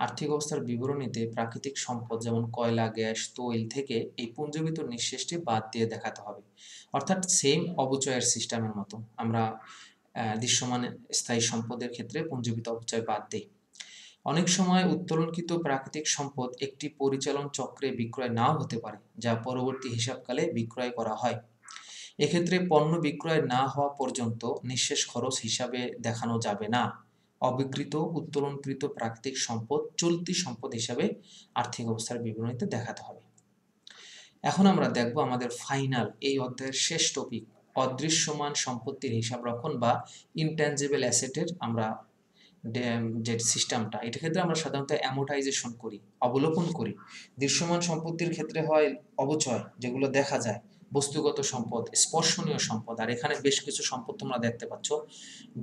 আর্থিক অবস্থার বিবরণীতে প্রাকৃতিক সম্পদ যেমন কয়লা, গ্যাস, তৈল থেকে এই পুঞ্জীবিত নিঃশেষটি বাদ দিয়ে দেখাতে হবে। অর্থাৎ সেম অবচয়ের সিস্টেমের মতো আমরা দৃশ্যমান স্থায়ী সম্পদের ক্ষেত্রে পুঞ্জীবিত অবচয় বাদ দিই। অনেক সময় উত্তোলনকৃত প্রাকৃতিক সম্পদ একটি পরিচালন চক্রে বিক্রয় নাও হতে পারে, যা পরবর্তী হিসাবকালে বিক্রয় করা হয়। এক্ষেত্রে পণ্য বিক্রয় না হওয়া পর্যন্ত নিঃশেষ খরচ হিসাবে দেখানো যাবে না। অবিকৃত উত্তোলনকৃত প্রাকৃতিক সম্পদ চলতি সম্পদ হিসাবে আর্থিক অবস্থার বিবরণীতে দেখাতে হবে। এখন আমরা দেখব আমাদের ফাইনাল এই অধ্যায়ের শেষ টপিক, অদৃশ্যমান সম্পত্তির হিসাব রক্ষণ বা ইনট্যাঞ্জিবল অ্যাসেটের আমরা যে সিস্টেমটা, এটার ক্ষেত্রে আমরা সাধারণত অ্যামোর্টাইজেশন করি, অবলোকন করি। দৃশ্যমান সম্পত্তির ক্ষেত্রে হয় অবচয়, যেগুলো দেখা যায়, বস্তুগত সম্পদ, স্পর্শনীয় সম্পদ, আর এখানে বেশ কিছু সম্পদ তোমরা দেখতে পাচ্ছ।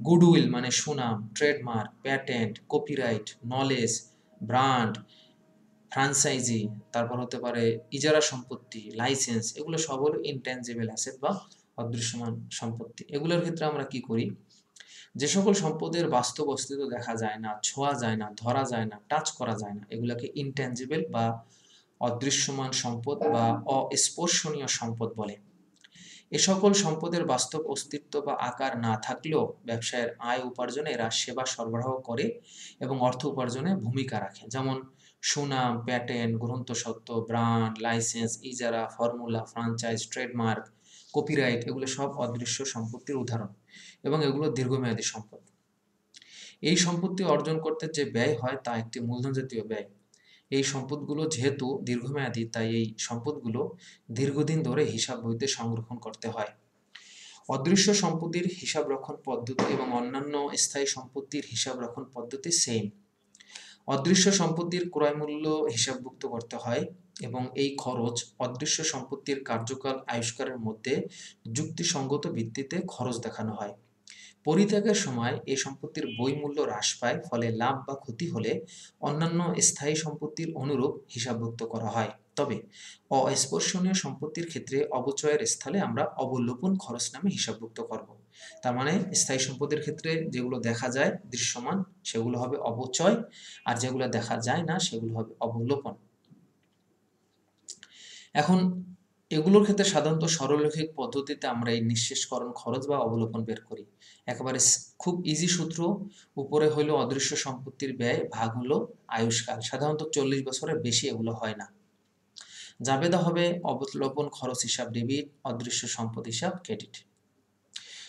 গুডউইল মানে সুনাম, trademark, patent, copyright, knowledge, brand, franchise, তারপর হতে পারে ইজারা সম্পত্তি, লাইসেন্স, এগুলো সব হলো ইনট্যাঞ্জিবল অ্যাসেট বা অদৃশ্যমান সম্পত্তি। এগুলোর ক্ষেত্রে আমরা কি করি? যে সকল সম্পদের বাস্তব অস্তিত্ব দেখা যায় না, ছোঁয়া যায় না, ধরা যায় না, টাচ করা যায় না, এগুলোকে ইনট্যাঞ্জিবল বা অদৃশ্যমান সম্পদ বা অস্পর্শনীয় সম্পদ বলে। এ সকল সম্পদের বাস্তব অস্তিত্ব বা আকার না থাকলেও ব্যবসায়ের আয় উপার্জনে এরা সেবা সরবরাহ করে এবং অর্থ উপার্জনে ভূমিকা রাখে। যেমন সুনাম, প্যাটেন্ট, গ্রন্থস্বত্ব, ব্র্যান্ড, লাইসেন্স, ইজারা, ফর্মুলা, ফ্র্যাঞ্চাইজ, ট্রেডমার্ক, কপিরাইট, এগুলো সব অদৃশ্য সম্পত্তির উদাহরণ, এবং এগুলো দীর্ঘমেয়াদী সম্পদ। এই সম্পত্তি অর্জন করতে যে ব্যয় হয় তা একটি মূলধন জাতীয় ব্যয়। এই সম্পদগুলো যেহেতু দীর্ঘমেয়াদী, তাই এই সম্পদগুলো দীর্ঘদিন ধরে হিসাব বইতে সংরক্ষণ করতে হয়। অদৃশ্য সম্পত্তির হিসাব রক্ষণ পদ্ধতি এবং অন্যান্য স্থায়ী সম্পত্তির হিসাব রক্ষণ পদ্ধতি সেম। অদৃশ্য সম্পত্তির ক্রয় মূল্য হিসাবভুক্ত করতে হয়, এবং এই খরচ অদৃশ্য সম্পত্তির কার্যকাল আয়ুষ্কারের মধ্যে যুক্তিসঙ্গত ভিত্তিতে খরচ দেখানো হয়। পরিত্যাগের সময় এই সম্পত্তির বই মূল্য হ্রাস পায়, ফলে লাভ বা ক্ষতি হলে অন্যান্য স্থায়ী সম্পত্তির অনুরূপ হিসাবভুক্ত করা হয়। তবে অস্পর্শনীয় সম্পত্তির ক্ষেত্রে অবচয়ের স্থলে আমরা অবলোপন খরচ নামে হিসাবভুক্ত করব। তার মানে স্থায়ী সম্পত্তির ক্ষেত্রে যেগুলো দেখা যায় দৃশ্যমান সেগুলো হবে অবচয়, আর যেগুলো দেখা যায় না সেগুলো হবে অবলোপন। এখন এগুলোর ক্ষেত্রে সাধারণত সরলরৈখিক পদ্ধতিতে আমরা এই নিঃশেষকরণ খরচ বা অবলোপন বের করি। একেবারে খুব ইজি সূত্র, উপরে হলো অদৃশ্য সম্পত্তির ব্যয় ভাগ হলো আয়ুষ্কাল। সাধারণত 40 বছরের বেশি এগুলো হয় না। জাবেদা হবে অবলোপন খরচ হিসাব ডেবিট, অদৃশ্য সম্পদ হিসাব ক্রেডিট।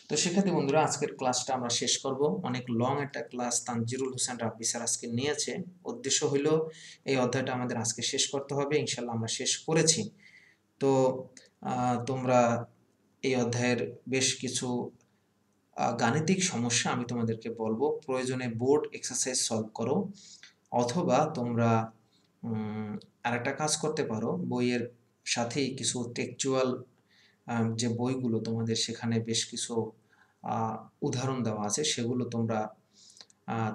তো সেক্ষেত্রে বন্ধুরা আজকের ক্লাসটা আমরা শেষ করব। অনেক লং একটা class Tanzirul Hossain rabbi sir আজকে নিয়েছে। উদ্দেশ্য হলো এই অধ্যায়টা আমাদের আজকে শেষ করতে হবে। ইনশাল্লাহ আমরা শেষ করেছি। তো তোমরা এই অধ্যায়ের বেশ কিছু গাণিতিক সমস্যা আমি তোমাদেরকে বলবো, প্রয়োজনে বোর্ড এক্সারসাইজ সলভ করো, অথবা তোমরা আরেকটা কাজ করতে পারো, বইয়ের সাথেই কিছু টেক্সচুয়াল যে বইগুলো তোমাদের সেখানে বেশ কিছু উদাহরণ দেওয়া আছে, সেগুলো তোমরা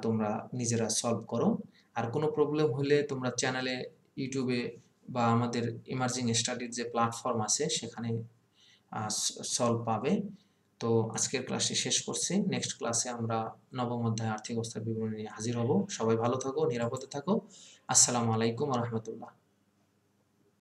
তোমরা নিজেরা সলভ করো। আর কোনো প্রবলেম হলে তোমরা চ্যানেলে, ইউটিউবে বা আমাদের ইমার্জিং স্টাডির যে প্ল্যাটফর্ম আছে সেখানে সলভ পাবে। তো আজকের ক্লাসটি শেষ করছি। নেক্সট ক্লাসে আমরা নবম অধ্যায় আর্থিক অবস্থার বিবরণী নিয়ে হাজির হব। সবাই ভালো থাকো, নিরাপদে থাকো। আসসালামু আলাইকুম ওয়া রাহমাতুল্লাহ।